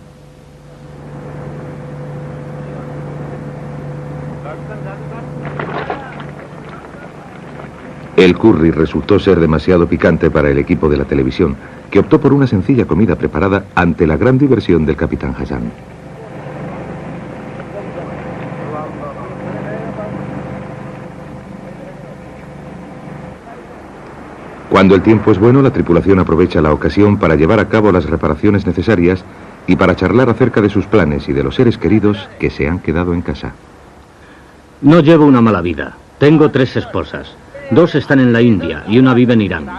El curry resultó ser demasiado picante para el equipo de la televisión, que optó por una sencilla comida preparada ante la gran diversión del capitán Hassan. Cuando el tiempo es bueno, la tripulación aprovecha la ocasión para llevar a cabo las reparaciones necesarias y para charlar acerca de sus planes y de los seres queridos que se han quedado en casa. No llevo una mala vida. Tengo 3 esposas. 2 están en la India y una vive en Irán.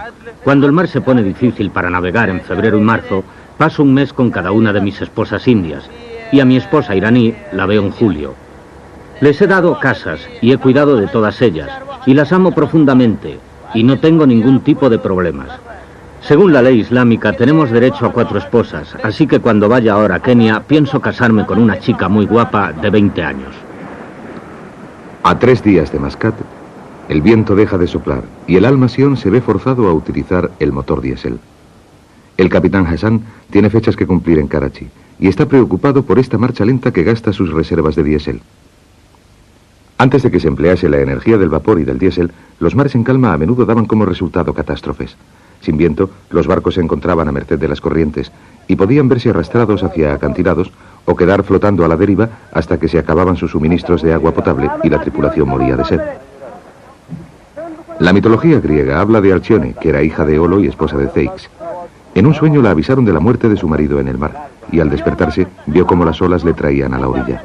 Cuando el mar se pone difícil para navegar en febrero y marzo, paso un mes con cada una de mis esposas indias, y a mi esposa iraní la veo en julio. Les he dado casas y he cuidado de todas ellas, y las amo profundamente, y no tengo ningún tipo de problemas. Según la ley islámica, tenemos derecho a 4 esposas, así que cuando vaya ahora a Kenia, pienso casarme con una chica muy guapa de 20 años. A 3 días de Mascat, el viento deja de soplar y el Al-Masión se ve forzado a utilizar el motor diésel. El capitán Hassan tiene fechas que cumplir en Karachi y está preocupado por esta marcha lenta que gasta sus reservas de diésel. Antes de que se emplease la energía del vapor y del diésel, los mares en calma a menudo daban como resultado catástrofes. Sin viento, los barcos se encontraban a merced de las corrientes y podían verse arrastrados hacia acantilados o quedar flotando a la deriva hasta que se acababan sus suministros de agua potable y la tripulación moría de sed. La mitología griega habla de Alcione, que era hija de Eolo y esposa de Ceyx. En un sueño la avisaron de la muerte de su marido en el mar, y al despertarse vio cómo las olas le traían a la orilla.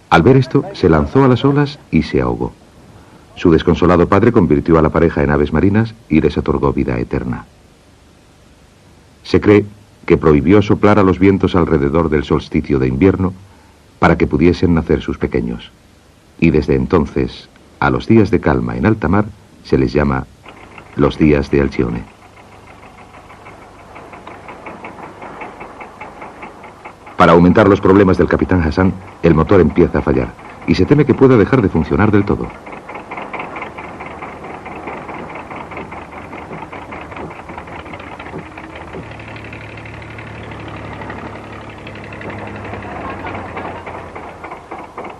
Al ver esto, se lanzó a las olas y se ahogó. Su desconsolado padre convirtió a la pareja en aves marinas y les otorgó vida eterna. Se cree que prohibió soplar a los vientos alrededor del solsticio de invierno para que pudiesen nacer sus pequeños. Y desde entonces, a los días de calma en alta mar, se les llama los días de Alcione. Para aumentar los problemas del capitán Hassan, el motor empieza a fallar y se teme que pueda dejar de funcionar del todo.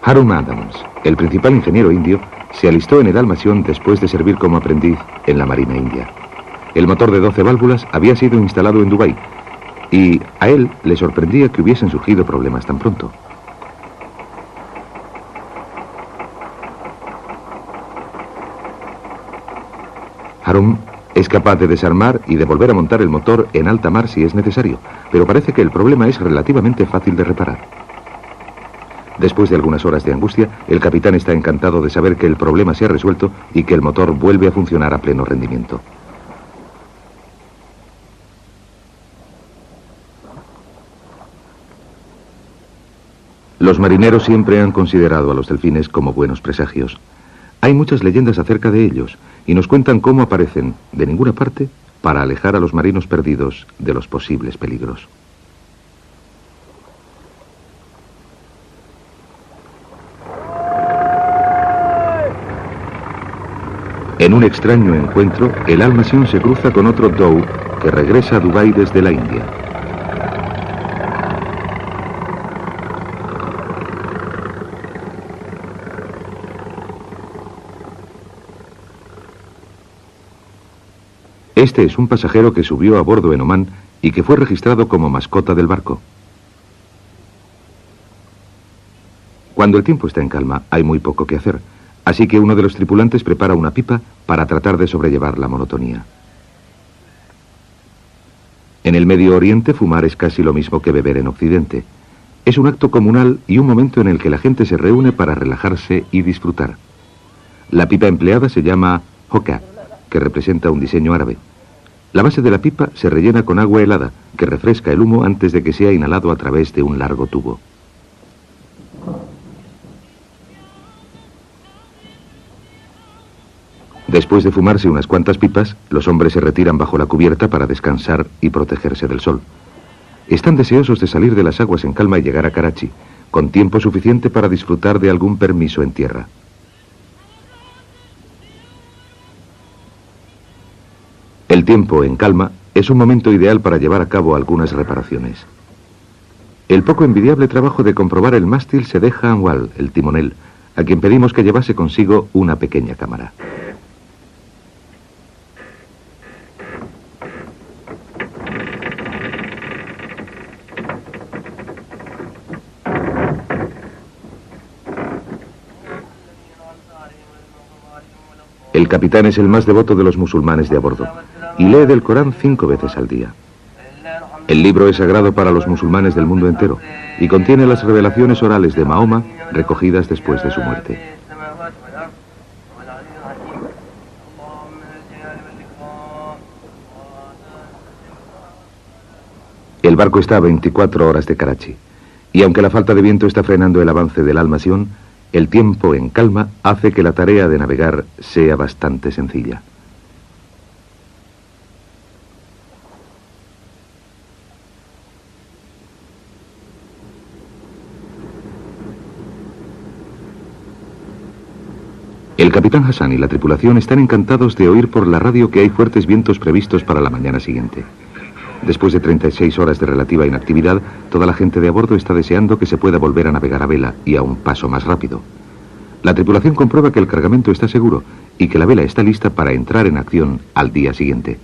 Harun Adams, el principal ingeniero indio, se alistó en el Al-Masión después de servir como aprendiz en la Marina India. El motor de 12 válvulas había sido instalado en Dubái y a él le sorprendía que hubiesen surgido problemas tan pronto. Harun es capaz de desarmar y de volver a montar el motor en alta mar si es necesario, pero parece que el problema es relativamente fácil de reparar. Después de algunas horas de angustia, el capitán está encantado de saber que el problema se ha resuelto y que el motor vuelve a funcionar a pleno rendimiento. Los marineros siempre han considerado a los delfines como buenos presagios. Hay muchas leyendas acerca de ellos y nos cuentan cómo aparecen, de ninguna parte, para alejar a los marinos perdidos de los posibles peligros. En un extraño encuentro, el Al-Masión se cruza con otro Dow que regresa a Dubái desde la India. Este es un pasajero que subió a bordo en Omán y que fue registrado como mascota del barco. Cuando el tiempo está en calma, hay muy poco que hacer. Así que uno de los tripulantes prepara una pipa para tratar de sobrellevar la monotonía. En el Medio Oriente, fumar es casi lo mismo que beber en Occidente. Es un acto comunal y un momento en el que la gente se reúne para relajarse y disfrutar. La pipa empleada se llama hookah, que representa un diseño árabe. La base de la pipa se rellena con agua helada, que refresca el humo antes de que sea inhalado a través de un largo tubo. Después de fumarse unas cuantas pipas, los hombres se retiran bajo la cubierta para descansar y protegerse del sol. Están deseosos de salir de las aguas en calma y llegar a Karachi, con tiempo suficiente para disfrutar de algún permiso en tierra. El tiempo en calma es un momento ideal para llevar a cabo algunas reparaciones. El poco envidiable trabajo de comprobar el mástil se deja a Anwal, el timonel, a quien pedimos que llevase consigo una pequeña cámara. El capitán es el más devoto de los musulmanes de a bordo. y lee del Corán 5 veces al día. El libro es sagrado para los musulmanes del mundo entero y contiene las revelaciones orales de Mahoma recogidas después de su muerte. El barco está a 24 horas de Karachi, y aunque la falta de viento está frenando el avance del Al-Masión, el tiempo en calma hace que la tarea de navegar sea bastante sencilla. El capitán Hassan y la tripulación están encantados de oír por la radio que hay fuertes vientos previstos para la mañana siguiente. Después de 36 horas de relativa inactividad, toda la gente de a bordo está deseando que se pueda volver a navegar a vela y a un paso más rápido. La tripulación comprueba que el cargamento está seguro y que la vela está lista para entrar en acción al día siguiente.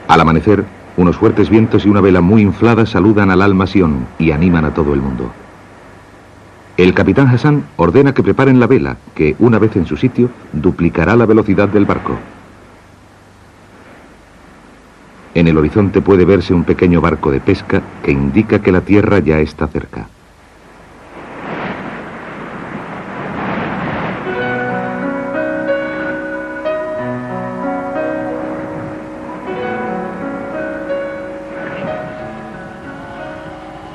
Al amanecer, unos fuertes vientos y una vela muy inflada saludan al Al-Masión y animan a todo el mundo. El capitán Hassan ordena que preparen la vela, que, una vez en su sitio, duplicará la velocidad del barco. En el horizonte puede verse un pequeño barco de pesca que indica que la tierra ya está cerca.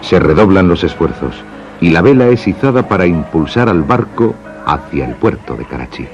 Se redoblan los esfuerzos y la vela es izada para impulsar al barco hacia el puerto de Karachi.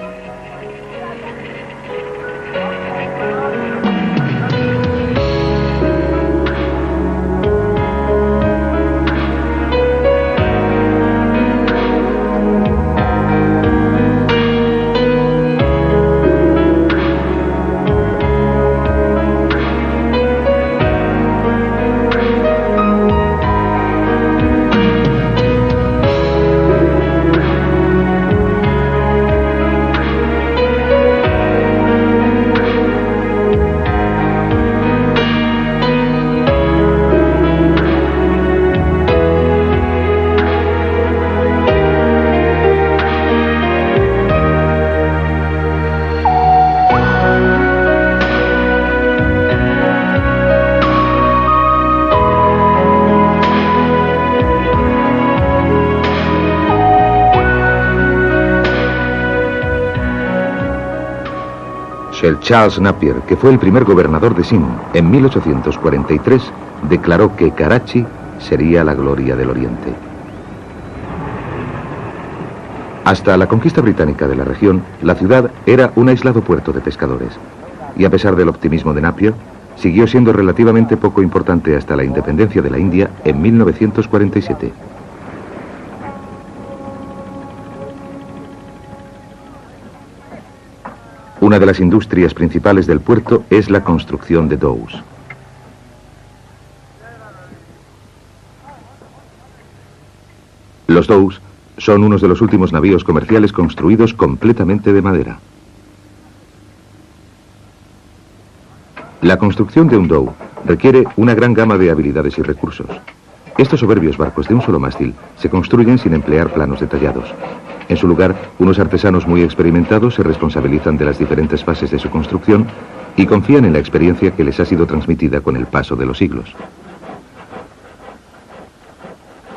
Sir Charles Napier, que fue el primer gobernador de Sindh en 1843, declaró que Karachi sería la gloria del Oriente. Hasta la conquista británica de la región, la ciudad era un aislado puerto de pescadores, y a pesar del optimismo de Napier, siguió siendo relativamente poco importante hasta la independencia de la India en 1947. Una de las industrias principales del puerto es la construcción de dhows. Los dhows son unos de los últimos navíos comerciales construidos completamente de madera. La construcción de un dhow requiere una gran gama de habilidades y recursos. Estos soberbios barcos de un solo mástil se construyen sin emplear planos detallados. En su lugar, unos artesanos muy experimentados se responsabilizan de las diferentes fases de su construcción y confían en la experiencia que les ha sido transmitida con el paso de los siglos.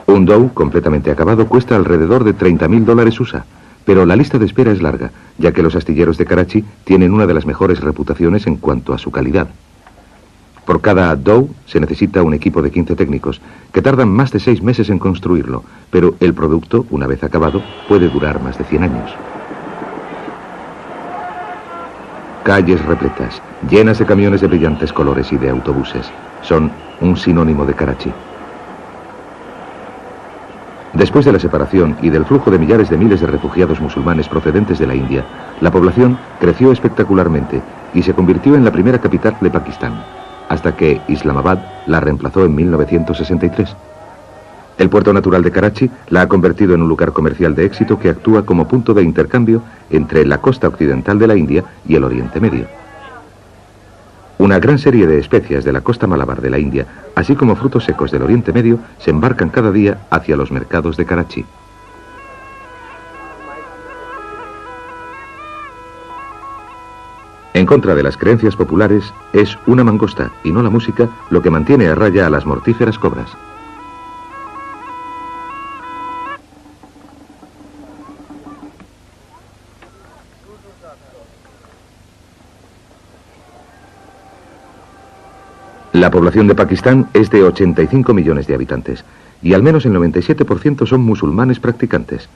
Un dhow completamente acabado cuesta alrededor de $30.000 USA, pero la lista de espera es larga, ya que los astilleros de Karachi tienen una de las mejores reputaciones en cuanto a su calidad. Por cada dhow se necesita un equipo de 15 técnicos, que tardan más de 6 meses en construirlo, pero el producto, una vez acabado, puede durar más de 100 años. Calles repletas, llenas de camiones de brillantes colores y de autobuses, son un sinónimo de Karachi. Después de la separación y del flujo de millares de miles de refugiados musulmanes procedentes de la India, la población creció espectacularmente y se convirtió en la primera capital de Pakistán, hasta que Islamabad la reemplazó en 1963. El puerto natural de Karachi la ha convertido en un lugar comercial de éxito que actúa como punto de intercambio entre la costa occidental de la India y el Oriente Medio. Una gran serie de especias de la costa Malabar de la India, así como frutos secos del Oriente Medio, se embarcan cada día hacia los mercados de Karachi. En contra de las creencias populares, es una mangosta y no la música lo que mantiene a raya a las mortíferas cobras. La población de Pakistán es de 85 millones de habitantes y al menos el 97% son musulmanes practicantes.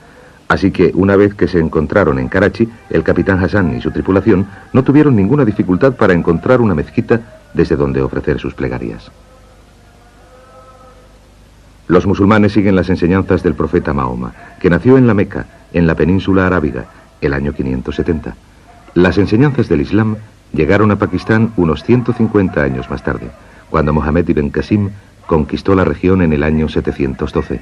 Así que, una vez que se encontraron en Karachi, el capitán Hassan y su tripulación no tuvieron ninguna dificultad para encontrar una mezquita desde donde ofrecer sus plegarias. Los musulmanes siguen las enseñanzas del profeta Mahoma, que nació en la Meca, en la península arábiga, el año 570. Las enseñanzas del Islam llegaron a Pakistán unos 150 años más tarde, cuando Mohammed ibn Qasim conquistó la región en el año 712.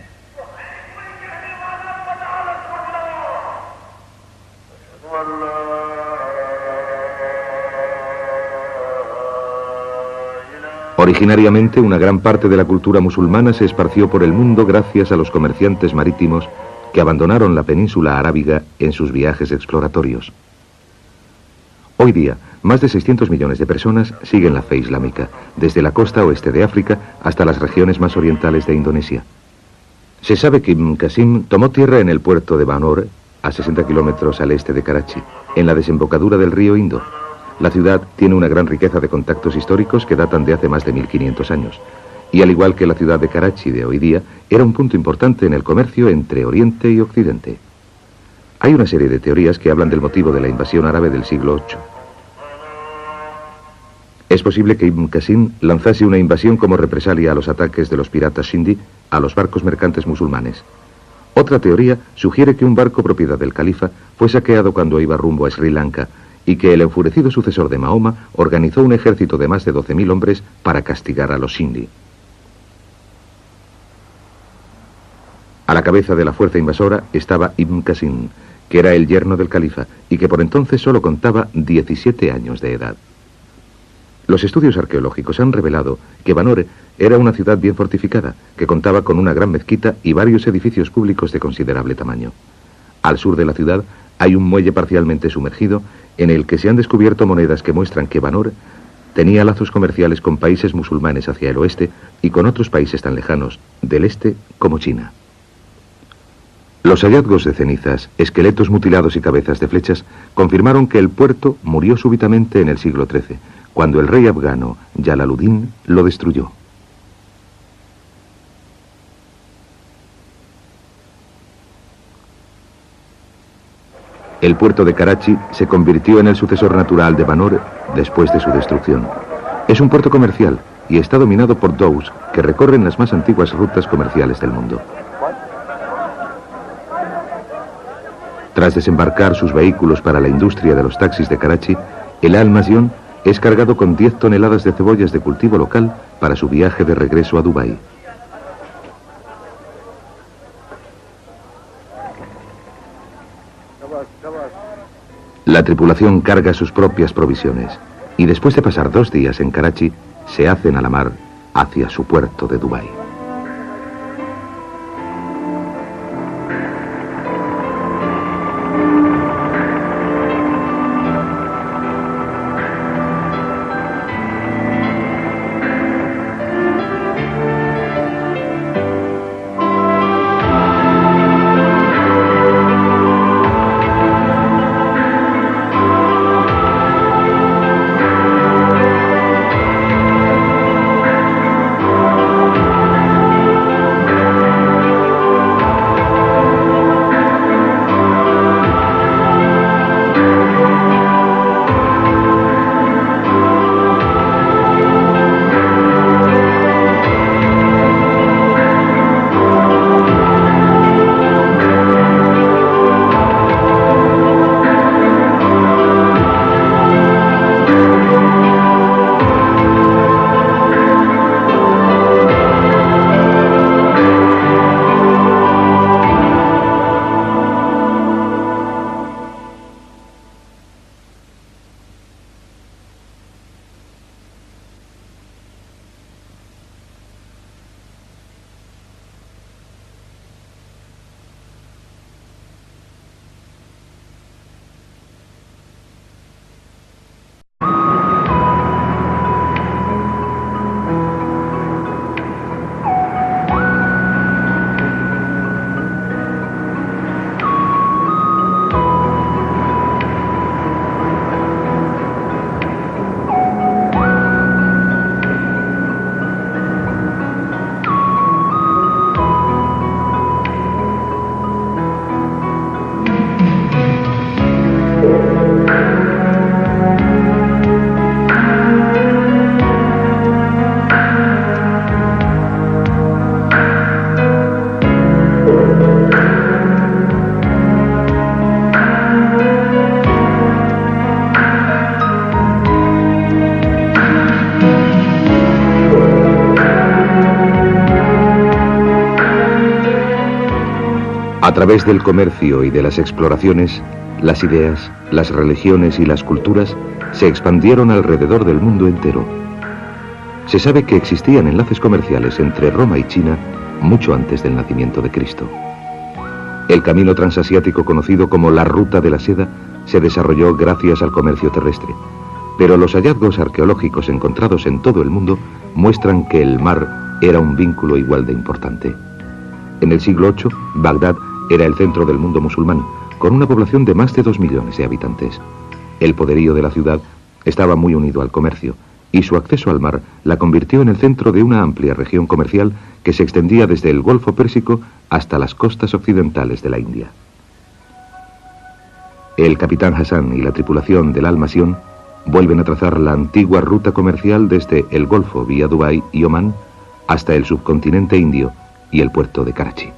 Originariamente, una gran parte de la cultura musulmana se esparció por el mundo gracias a los comerciantes marítimos que abandonaron la península arábiga en sus viajes exploratorios. Hoy día, más de 600 millones de personas siguen la fe islámica, desde la costa oeste de África hasta las regiones más orientales de Indonesia. Se sabe que Ibn Qasim tomó tierra en el puerto de Banor, a 60 kilómetros al este de Karachi, en la desembocadura del río Indo. La ciudad tiene una gran riqueza de contactos históricos que datan de hace más de 1500 años. Y al igual que la ciudad de Karachi de hoy día, era un punto importante en el comercio entre Oriente y Occidente. Hay una serie de teorías que hablan del motivo de la invasión árabe del siglo VIII. Es posible que Ibn Qasim lanzase una invasión como represalia a los ataques de los piratas Sindhi a los barcos mercantes musulmanes. Otra teoría sugiere que un barco propiedad del califa fue saqueado cuando iba rumbo a Sri Lanka y que el enfurecido sucesor de Mahoma organizó un ejército de más de 12.000 hombres para castigar a los Sindhi. A la cabeza de la fuerza invasora estaba Ibn Qasim, que era el yerno del califa y que por entonces solo contaba 17 años de edad. Los estudios arqueológicos han revelado que Banor era una ciudad bien fortificada, que contaba con una gran mezquita y varios edificios públicos de considerable tamaño. Al sur de la ciudad hay un muelle parcialmente sumergido en el que se han descubierto monedas que muestran que Banor tenía lazos comerciales con países musulmanes hacia el oeste y con otros países tan lejanos del este como China. Los hallazgos de cenizas, esqueletos mutilados y cabezas de flechas confirmaron que el puerto murió súbitamente en el siglo XIII, cuando el rey afgano Jalaluddin lo destruyó. El puerto de Karachi se convirtió en el sucesor natural de Banor después de su destrucción. Es un puerto comercial y está dominado por dhows que recorren las más antiguas rutas comerciales del mundo. Tras desembarcar sus vehículos para la industria de los taxis de Karachi, el Al-Masyon es cargado con 10 toneladas de cebollas de cultivo local para su viaje de regreso a Dubái. La tripulación carga sus propias provisiones y después de pasar 2 días en Karachi, se hacen a la mar hacia su puerto de Dubái. A través del comercio y de las exploraciones, las ideas, las religiones y las culturas se expandieron alrededor del mundo entero. Se sabe que existían enlaces comerciales entre Roma y China mucho antes del nacimiento de Cristo. El camino transasiático conocido como la Ruta de la Seda se desarrolló gracias al comercio terrestre, pero los hallazgos arqueológicos encontrados en todo el mundo muestran que el mar era un vínculo igual de importante. En el siglo VIII, Bagdad era el centro del mundo musulmán, con una población de más de 2 millones de habitantes. El poderío de la ciudad estaba muy unido al comercio, y su acceso al mar la convirtió en el centro de una amplia región comercial que se extendía desde el Golfo Pérsico hasta las costas occidentales de la India. El capitán Hassan y la tripulación del Almasión vuelven a trazar la antigua ruta comercial desde el Golfo vía Dubái y Omán hasta el subcontinente indio y el puerto de Karachi.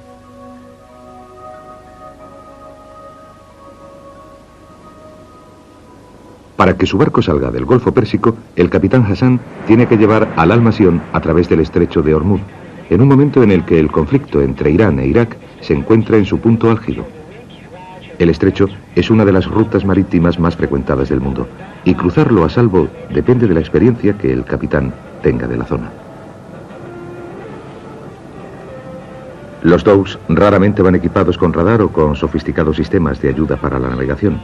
Para que su barco salga del Golfo Pérsico, el capitán Hassan tiene que llevar al Almasión a través del estrecho de Hormuz, en un momento en el que el conflicto entre Irán e Irak se encuentra en su punto álgido. El estrecho es una de las rutas marítimas más frecuentadas del mundo, y cruzarlo a salvo depende de la experiencia que el capitán tenga de la zona. Los dhows raramente van equipados con radar o con sofisticados sistemas de ayuda para la navegación.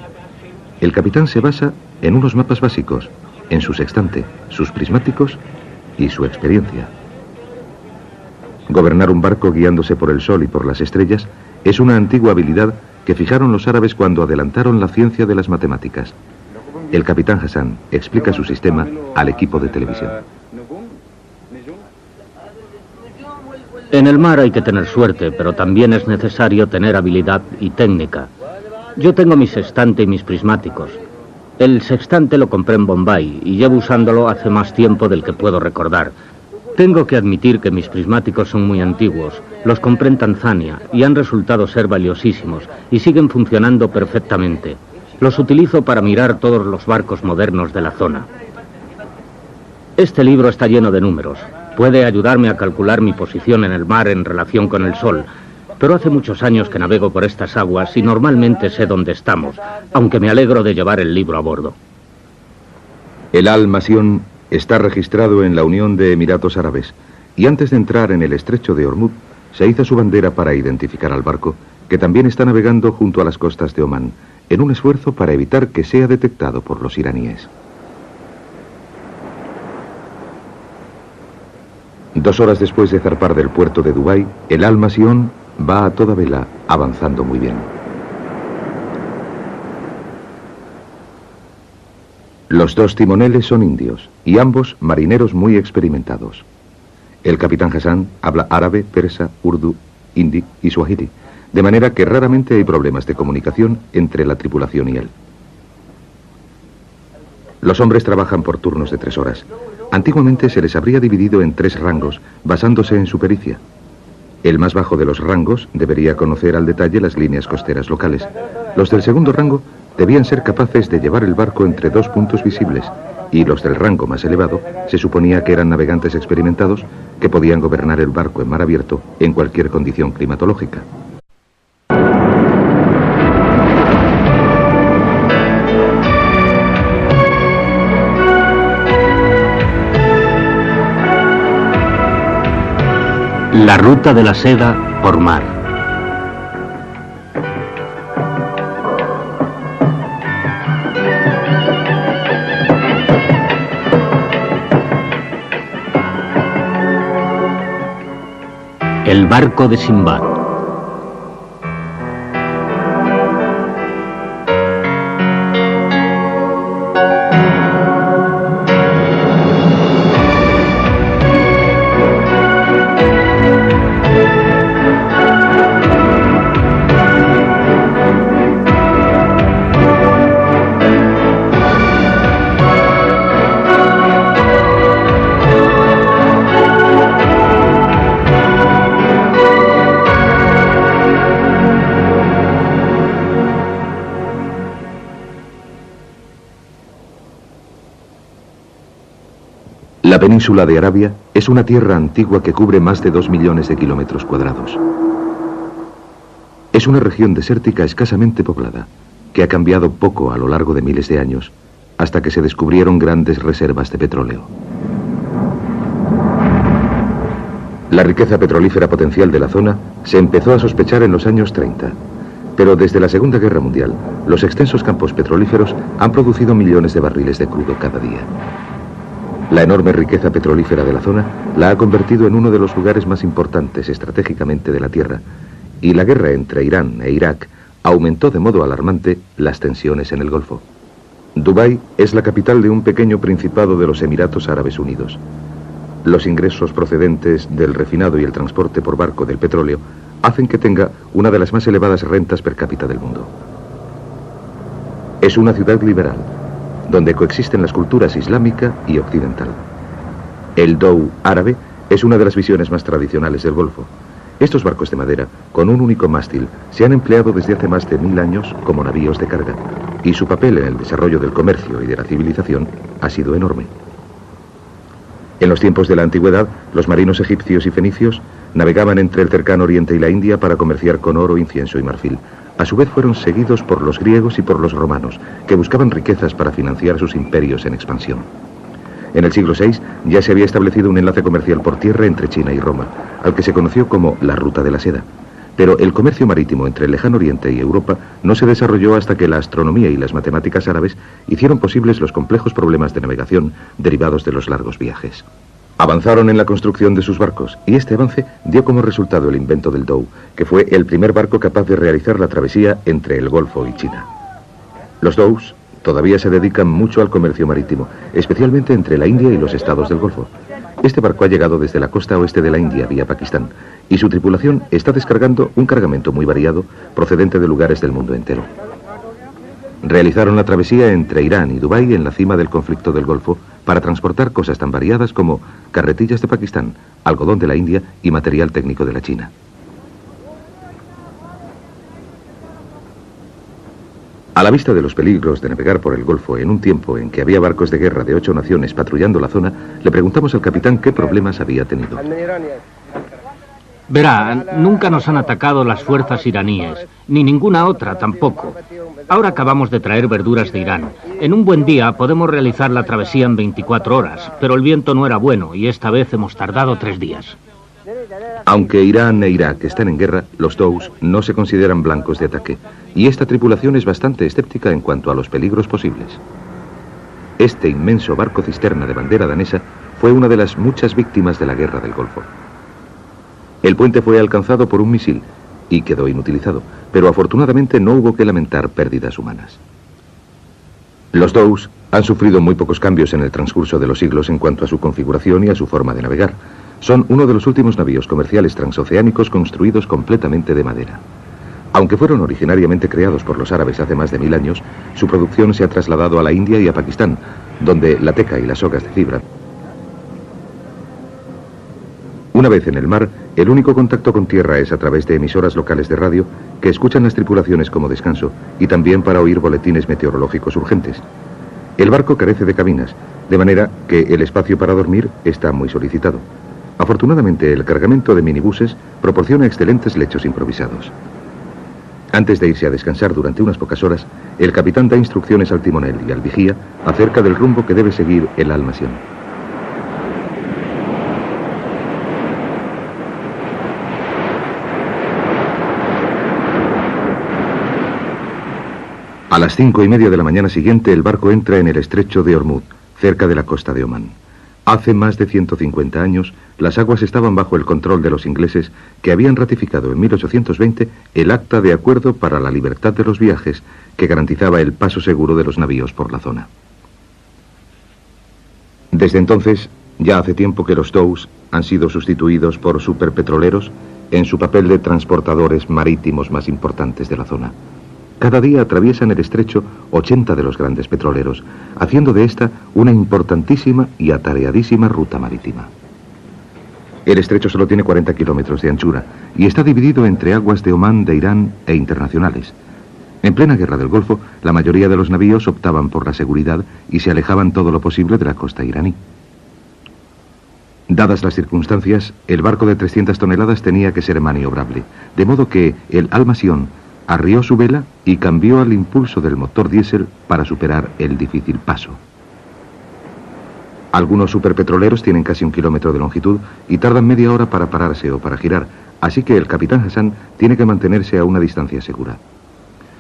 El capitán se basa en unos mapas básicos, en su sextante, sus prismáticos y su experiencia. Gobernar un barco guiándose por el sol y por las estrellas es una antigua habilidad que fijaron los árabes cuando adelantaron la ciencia de las matemáticas. El capitán Hassan explica su sistema al equipo de televisión. En el mar hay que tener suerte, pero también es necesario tener habilidad y técnica. Yo tengo mi sextante y mis prismáticos. El sextante lo compré en Bombay y llevo usándolo hace más tiempo del que puedo recordar. Tengo que admitir que mis prismáticos son muy antiguos. Los compré en Tanzania y han resultado ser valiosísimos y siguen funcionando perfectamente. Los utilizo para mirar todos los barcos modernos de la zona. Este libro está lleno de números. Puede ayudarme a calcular mi posición en el mar en relación con el sol. Pero hace muchos años que navego por estas aguas y normalmente sé dónde estamos, aunque me alegro de llevar el libro a bordo. El Almasión está registrado en la Unión de Emiratos Árabes y antes de entrar en el estrecho de Hormuz se iza su bandera para identificar al barco, que también está navegando junto a las costas de Omán, en un esfuerzo para evitar que sea detectado por los iraníes. 2 horas después de zarpar del puerto de Dubái, el Almasión va a toda vela, avanzando muy bien. Los 2 timoneles son indios, y ambos marineros muy experimentados. El capitán Hassan habla árabe, persa, urdu, hindi y suajili, de manera que raramente hay problemas de comunicación entre la tripulación y él. Los hombres trabajan por turnos de 3 horas. Antiguamente se les habría dividido en 3 rangos, basándose en su pericia. El más bajo de los rangos debería conocer al detalle las líneas costeras locales. Los del segundo rango debían ser capaces de llevar el barco entre 2 puntos visibles, y los del rango más elevado se suponía que eran navegantes experimentados que podían gobernar el barco en mar abierto en cualquier condición climatológica. La ruta de la seda por mar. El barco de Sinbad. La península de Arabia es una tierra antigua que cubre más de 2 millones de kilómetros cuadrados. Es una región desértica escasamente poblada, que ha cambiado poco a lo largo de miles de años, hasta que se descubrieron grandes reservas de petróleo. La riqueza petrolífera potencial de la zona se empezó a sospechar en los años 30, pero desde la Segunda Guerra Mundial, los extensos campos petrolíferos han producido millones de barriles de crudo cada día. La enorme riqueza petrolífera de la zona la ha convertido en uno de los lugares más importantes estratégicamente de la Tierra, y la guerra entre Irán e Irak aumentó de modo alarmante las tensiones en el Golfo. Dubái es la capital de un pequeño principado de los Emiratos Árabes Unidos. Los ingresos procedentes del refinado y el transporte por barco del petróleo hacen que tenga una de las más elevadas rentas per cápita del mundo. Es una ciudad liberal, donde coexisten las culturas islámica y occidental. El dhow árabe es una de las visiones más tradicionales del Golfo. Estos barcos de madera, con un único mástil, se han empleado desde hace más de 1000 años como navíos de carga, y su papel en el desarrollo del comercio y de la civilización ha sido enorme. En los tiempos de la antigüedad, los marinos egipcios y fenicios navegaban entre el cercano Oriente y la India para comerciar con oro, incienso y marfil. A su vez fueron seguidos por los griegos y por los romanos, que buscaban riquezas para financiar sus imperios en expansión. En el siglo VI ya se había establecido un enlace comercial por tierra entre China y Roma, al que se conoció como la Ruta de la Seda. Pero el comercio marítimo entre el lejano Oriente y Europa no se desarrolló hasta que la astronomía y las matemáticas árabes hicieron posibles los complejos problemas de navegación derivados de los largos viajes. Avanzaron en la construcción de sus barcos, y este avance dio como resultado el invento del dhow, que fue el primer barco capaz de realizar la travesía entre el Golfo y China. Los dhows todavía se dedican mucho al comercio marítimo, especialmente entre la India y los estados del Golfo. Este barco ha llegado desde la costa oeste de la India vía Pakistán, y su tripulación está descargando un cargamento muy variado procedente de lugares del mundo entero. Realizaron la travesía entre Irán y Dubái en la cima del conflicto del Golfo para transportar cosas tan variadas como carretillas de Pakistán, algodón de la India y material técnico de la China. A la vista de los peligros de navegar por el Golfo en un tiempo en que había barcos de guerra de 8 naciones patrullando la zona, le preguntamos al capitán qué problemas había tenido. Verá, nunca nos han atacado las fuerzas iraníes, ni ninguna otra tampoco. Ahora acabamos de traer verduras de Irán. En un buen día podemos realizar la travesía en 24 horas, pero el viento no era bueno y esta vez hemos tardado 3 días. Aunque Irán e Irak están en guerra, los dhows no se consideran blancos de ataque, y esta tripulación es bastante escéptica en cuanto a los peligros posibles. Este inmenso barco cisterna de bandera danesa fue una de las muchas víctimas de la guerra del Golfo. El puente fue alcanzado por un misil y quedó inutilizado, pero afortunadamente no hubo que lamentar pérdidas humanas. Los dhows han sufrido muy pocos cambios en el transcurso de los siglos en cuanto a su configuración y a su forma de navegar. Son uno de los últimos navíos comerciales transoceánicos construidos completamente de madera. Aunque fueron originariamente creados por los árabes hace más de 1000 años, su producción se ha trasladado a la India y a Pakistán, donde la teca y las sogas de fibra. Una vez en el mar, el único contacto con tierra es a través de emisoras locales de radio que escuchan las tripulaciones como descanso y también para oír boletines meteorológicos urgentes. El barco carece de cabinas, de manera que el espacio para dormir está muy solicitado. Afortunadamente, el cargamento de minibuses proporciona excelentes lechos improvisados. Antes de irse a descansar durante unas pocas horas, el capitán da instrucciones al timonel y al vigía acerca del rumbo que debe seguir el Al-Masyan. A las 5:30 de la mañana siguiente, el barco entra en el estrecho de Ormuz, cerca de la costa de Omán. Hace más de 150 años, las aguas estaban bajo el control de los ingleses, que habían ratificado en 1820 el Acta de Acuerdo para la Libertad de los Viajes, que garantizaba el paso seguro de los navíos por la zona. Desde entonces, ya hace tiempo que los dhows han sido sustituidos por superpetroleros en su papel de transportadores marítimos más importantes de la zona. Cada día atraviesan el estrecho 80 de los grandes petroleros, haciendo de esta una importantísima y atareadísima ruta marítima. El estrecho solo tiene 40 kilómetros de anchura y está dividido entre aguas de Omán, de Irán e internacionales. En plena guerra del Golfo, la mayoría de los navíos optaban por la seguridad y se alejaban todo lo posible de la costa iraní. Dadas las circunstancias, el barco de 300 toneladas tenía que ser maniobrable, de modo que el Almasion arrió su vela y cambió al impulso del motor diésel para superar el difícil paso. Algunos superpetroleros tienen casi 1 kilómetro de longitud y tardan media hora para pararse o para girar, así que el capitán Hassan tiene que mantenerse a una distancia segura.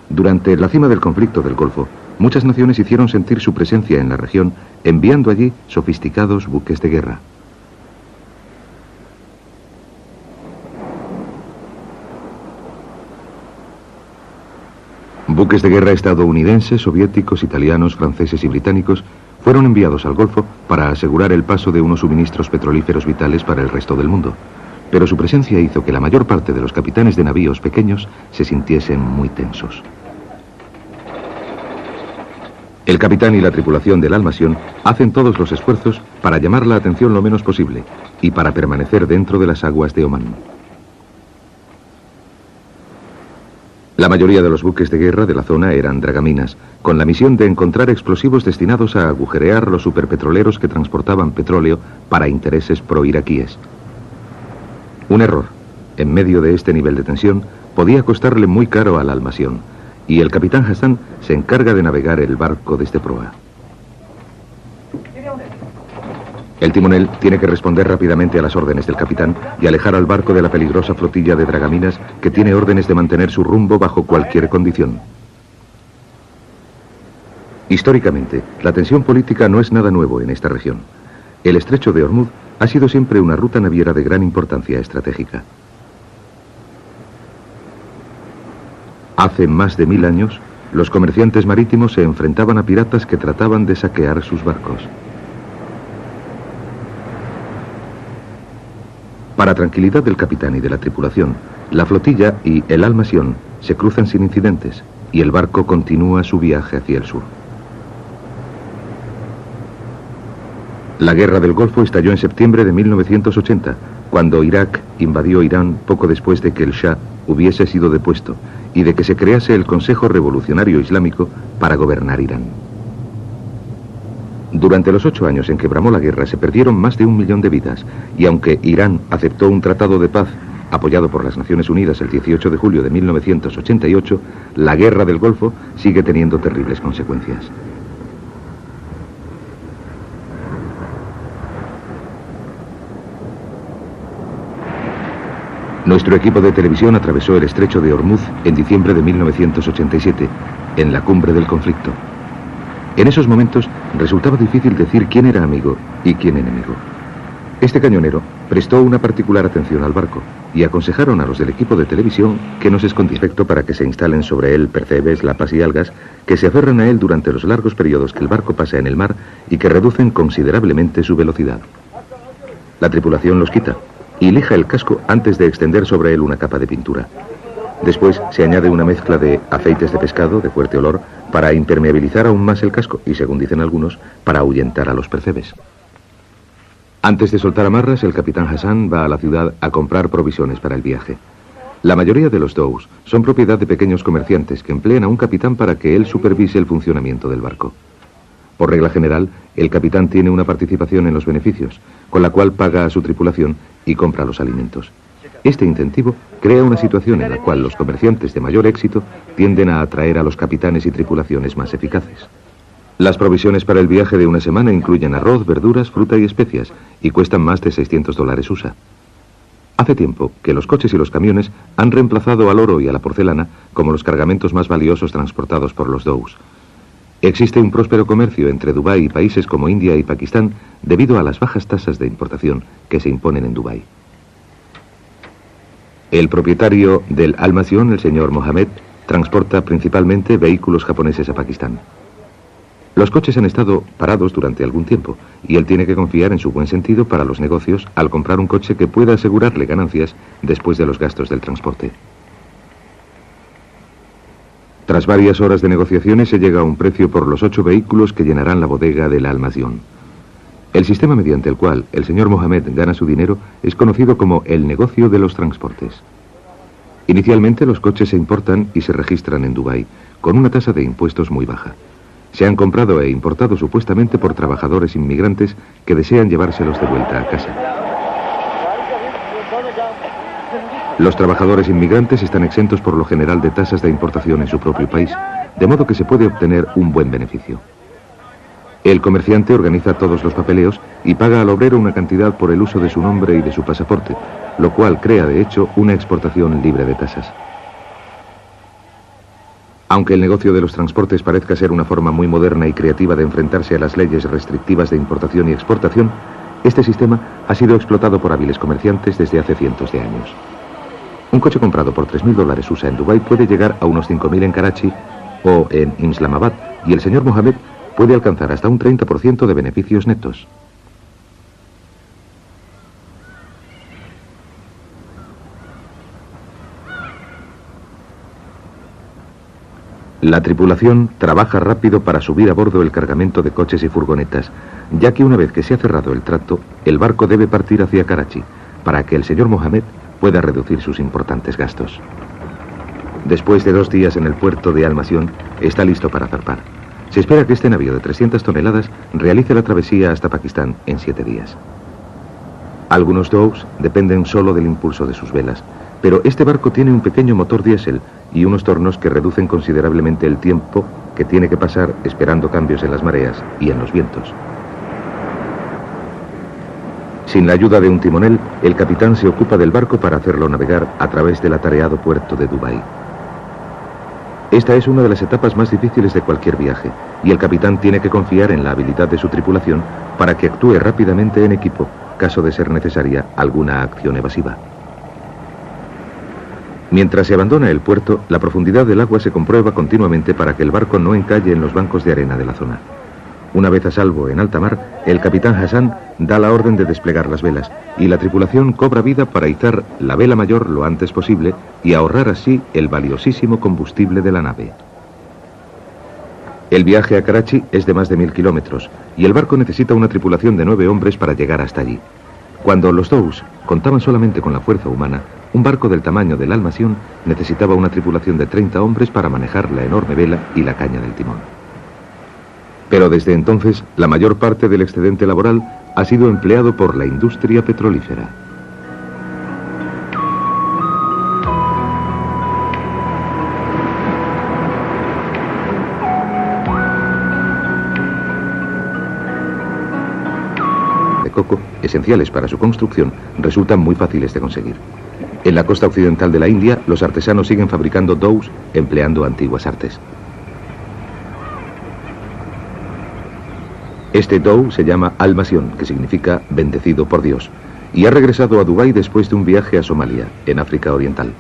Durante la cima del conflicto del Golfo, muchas naciones hicieron sentir su presencia en la región, enviando allí sofisticados buques de guerra. Buques de guerra estadounidenses, soviéticos, italianos, franceses y británicos fueron enviados al Golfo para asegurar el paso de unos suministros petrolíferos vitales para el resto del mundo. Pero su presencia hizo que la mayor parte de los capitanes de navíos pequeños se sintiesen muy tensos. El capitán y la tripulación del Almasion hacen todos los esfuerzos para llamar la atención lo menos posible y para permanecer dentro de las aguas de Omán. La mayoría de los buques de guerra de la zona eran dragaminas, con la misión de encontrar explosivos destinados a agujerear los superpetroleros que transportaban petróleo para intereses pro-iraquíes. Un error, en medio de este nivel de tensión, podía costarle muy caro al Almasion, y el capitán Hassan se encarga de navegar el barco desde proa. El timonel tiene que responder rápidamente a las órdenes del capitán y alejar al barco de la peligrosa flotilla de dragaminas que tiene órdenes de mantener su rumbo bajo cualquier condición. Históricamente, la tensión política no es nada nuevo en esta región. El estrecho de Ormuz ha sido siempre una ruta naviera de gran importancia estratégica. Hace más de 1000 años, los comerciantes marítimos se enfrentaban a piratas que trataban de saquear sus barcos. Para tranquilidad del capitán y de la tripulación, la flotilla y el Almasion se cruzan sin incidentes y el barco continúa su viaje hacia el sur. La guerra del Golfo estalló en septiembre de 1980, cuando Irak invadió Irán poco después de que el Shah hubiese sido depuesto y de que se crease el Consejo Revolucionario Islámico para gobernar Irán. Durante los 8 años en que bramó la guerra se perdieron más de 1 millón de vidas, y aunque Irán aceptó un tratado de paz apoyado por las Naciones Unidas el 18 de julio de 1988, la guerra del Golfo sigue teniendo terribles consecuencias. Nuestro equipo de televisión atravesó el estrecho de Ormuz en diciembre de 1987, en la cumbre del conflicto. En esos momentos resultaba difícil decir quién era amigo y quién enemigo. Este cañonero prestó una particular atención al barco y aconsejaron a los del equipo de televisión que no se escondiera perfecto para que se instalen sobre él percebes, lapas y algas que se aferran a él durante los largos periodos que el barco pasa en el mar y que reducen considerablemente su velocidad. La tripulación los quita y lija el casco antes de extender sobre él una capa de pintura. Después se añade una mezcla de aceites de pescado de fuerte olor para impermeabilizar aún más el casco y, según dicen algunos, para ahuyentar a los percebes. Antes de soltar amarras, el capitán Hassan va a la ciudad a comprar provisiones para el viaje. La mayoría de los dows son propiedad de pequeños comerciantes que emplean a un capitán para que él supervise el funcionamiento del barco. Por regla general, el capitán tiene una participación en los beneficios, con la cual paga a su tripulación y compra los alimentos. Este incentivo crea una situación en la cual los comerciantes de mayor éxito tienden a atraer a los capitanes y tripulaciones más eficaces. Las provisiones para el viaje de una semana incluyen arroz, verduras, fruta y especias y cuestan más de $600 USA. Hace tiempo que los coches y los camiones han reemplazado al oro y a la porcelana como los cargamentos más valiosos transportados por los dows. Existe un próspero comercio entre Dubái y países como India y Pakistán debido a las bajas tasas de importación que se imponen en Dubái. El propietario del Almasion, el señor Mohammed, transporta principalmente vehículos japoneses a Pakistán. Los coches han estado parados durante algún tiempo y él tiene que confiar en su buen sentido para los negocios al comprar un coche que pueda asegurarle ganancias después de los gastos del transporte. Tras varias horas de negociaciones se llega a un precio por los 8 vehículos que llenarán la bodega del Almasion. El sistema mediante el cual el señor Mohammed gana su dinero es conocido como el negocio de los transportes. Inicialmente los coches se importan y se registran en Dubái, con una tasa de impuestos muy baja. Se han comprado e importado supuestamente por trabajadores inmigrantes que desean llevárselos de vuelta a casa. Los trabajadores inmigrantes están exentos por lo general de tasas de importación en su propio país, de modo que se puede obtener un buen beneficio. El comerciante organiza todos los papeleos y paga al obrero una cantidad por el uso de su nombre y de su pasaporte, lo cual crea de hecho una exportación libre de tasas. Aunque el negocio de los transportes parezca ser una forma muy moderna y creativa de enfrentarse a las leyes restrictivas de importación y exportación, este sistema ha sido explotado por hábiles comerciantes desde hace cientos de años. Un coche comprado por $3.000 USA en Dubái puede llegar a unos 5.000 en Karachi o en Islamabad, y el señor Mohammed puede alcanzar hasta un 30% de beneficios netos. La tripulación trabaja rápido para subir a bordo el cargamento de coches y furgonetas, ya que una vez que se ha cerrado el trato, el barco debe partir hacia Karachi, para que el señor Mohammed pueda reducir sus importantes gastos. Después de 2 días en el puerto de Al-Masión, está listo para zarpar. Se espera que este navío de 300 toneladas realice la travesía hasta Pakistán en 7 días. Algunos dows dependen solo del impulso de sus velas, pero este barco tiene un pequeño motor diésel y unos tornos que reducen considerablemente el tiempo que tiene que pasar esperando cambios en las mareas y en los vientos. Sin la ayuda de un timonel, el capitán se ocupa del barco para hacerlo navegar a través del atareado puerto de Dubái. Esta es una de las etapas más difíciles de cualquier viaje, y el capitán tiene que confiar en la habilidad de su tripulación para que actúe rápidamente en equipo, caso de ser necesaria alguna acción evasiva. Mientras se abandona el puerto, la profundidad del agua se comprueba continuamente para que el barco no encalle en los bancos de arena de la zona. Una vez a salvo en alta mar, el capitán Hassan da la orden de desplegar las velas, y la tripulación cobra vida para izar la vela mayor lo antes posible y ahorrar así el valiosísimo combustible de la nave. El viaje a Karachi es de más de 1000 kilómetros, y el barco necesita una tripulación de 9 hombres para llegar hasta allí. Cuando los dows contaban solamente con la fuerza humana, un barco del tamaño del Al-Masión necesitaba una tripulación de 30 hombres para manejar la enorme vela y la caña del timón. Pero desde entonces, la mayor parte del excedente laboral ha sido empleado por la industria petrolífera. De coco, esenciales para su construcción, resultan muy fáciles de conseguir. En la costa occidental de la India, los artesanos siguen fabricando dows empleando antiguas artes. Este dow se llama Al-Masión, que significa bendecido por Dios, y ha regresado a Dubái después de un viaje a Somalia, en África Oriental.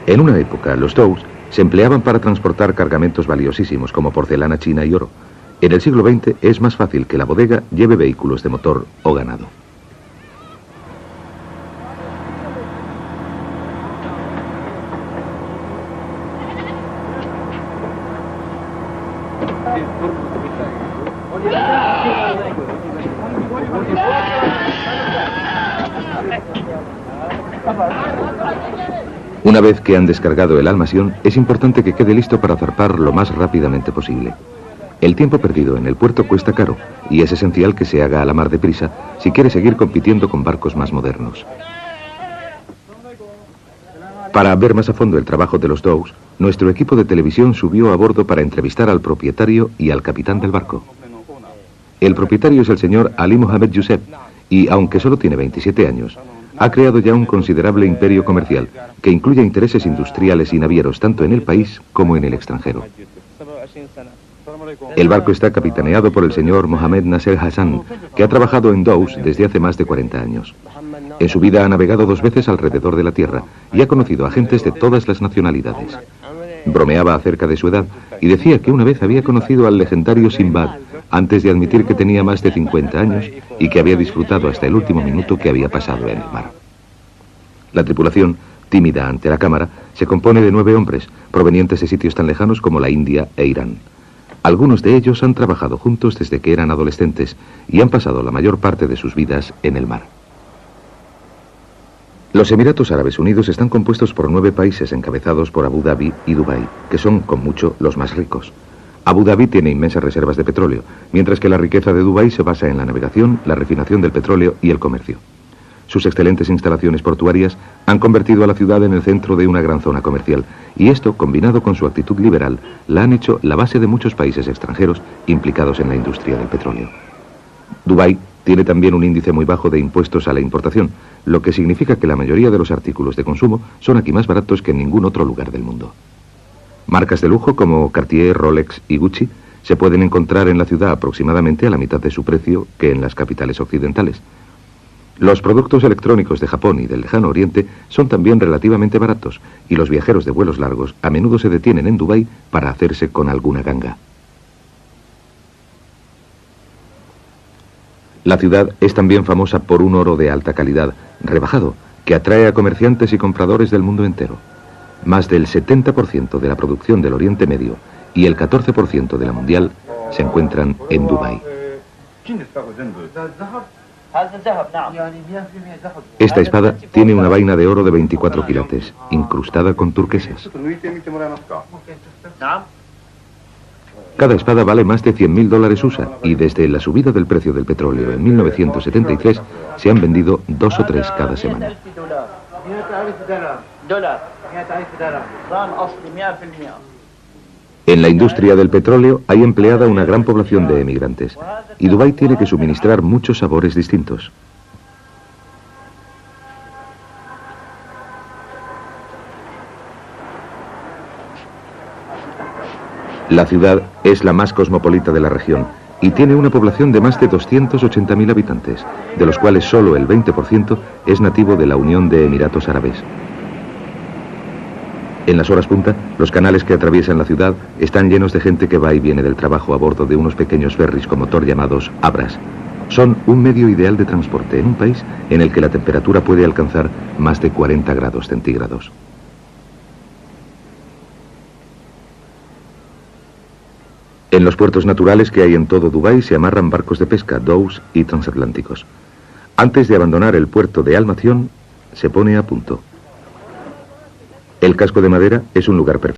En una época, los dows se empleaban para transportar cargamentos valiosísimos como porcelana china y oro. En el siglo XX es más fácil que la bodega lleve vehículos de motor o ganado. Una vez que han descargado el Al-Masión, es importante que quede listo para zarpar lo más rápidamente posible. El tiempo perdido en el puerto cuesta caro, y es esencial que se haga a la mar deprisa si quiere seguir compitiendo con barcos más modernos. Para ver más a fondo el trabajo de los dows, nuestro equipo de televisión subió a bordo para entrevistar al propietario y al capitán del barco. El propietario es el señor Ali Mohammed Youssef, y aunque solo tiene 27 años, ha creado ya un considerable imperio comercial que incluye intereses industriales y navieros tanto en el país como en el extranjero. El barco está capitaneado por el señor Mohammed Nasser Hassan, que ha trabajado en dows desde hace más de 40 años. En su vida ha navegado 2 veces alrededor de la tierra y ha conocido a gentes de todas las nacionalidades. Bromeaba acerca de su edad y decía que una vez había conocido al legendario Sinbad antes de admitir que tenía más de 50 años y que había disfrutado hasta el último minuto que había pasado en el mar. La tripulación, tímida ante la cámara, se compone de 9 hombres, provenientes de sitios tan lejanos como la India e Irán. Algunos de ellos han trabajado juntos desde que eran adolescentes y han pasado la mayor parte de sus vidas en el mar. Los Emiratos Árabes Unidos están compuestos por 9 países encabezados por Abu Dhabi y Dubái, que son, con mucho, los más ricos. Abu Dhabi tiene inmensas reservas de petróleo, mientras que la riqueza de Dubái se basa en la navegación, la refinación del petróleo y el comercio. sus excelentes instalaciones portuarias han convertido a la ciudad en el centro de una gran zona comercial, y esto, combinado con su actitud liberal, la han hecho la base de muchos países extranjeros implicados en la industria del petróleo. Dubái tiene también un índice muy bajo de impuestos a la importación, lo que significa que la mayoría de los artículos de consumo son aquí más baratos que en ningún otro lugar del mundo. Marcas de lujo como Cartier, Rolex y Gucci se pueden encontrar en la ciudad aproximadamente a la mitad de su precio que en las capitales occidentales. Los productos electrónicos de Japón y del Lejano Oriente son también relativamente baratos, y los viajeros de vuelos largos a menudo se detienen en Dubái para hacerse con alguna ganga. La ciudad es también famosa por un oro de alta calidad, rebajado, que atrae a comerciantes y compradores del mundo entero. Más del 70% de la producción del Oriente Medio y el 14% de la mundial se encuentran en Dubái. Esta espada tiene una vaina de oro de 24 quilates, incrustada con turquesas. Cada espada vale más de $100.000 USA, y desde la subida del precio del petróleo en 1973 se han vendido 2 o 3 cada semana. En la industria del petróleo hay empleada una gran población de emigrantes, y Dubái tiene que suministrar muchos sabores distintos. La ciudad es la más cosmopolita de la región y tiene una población de más de 280.000 habitantes, de los cuales solo el 20% es nativo de la Unión de Emiratos Árabes. En las horas punta, los canales que atraviesan la ciudad están llenos de gente que va y viene del trabajo a bordo de unos pequeños ferries con motor llamados abras. Son un medio ideal de transporte en un país en el que la temperatura puede alcanzar más de 40 grados centígrados. En los puertos naturales que hay en todo Dubái se amarran barcos de pesca, dhows y transatlánticos. Antes de abandonar el puerto de Al Mathion, se pone a punto. El casco de madera es un lugar perfecto.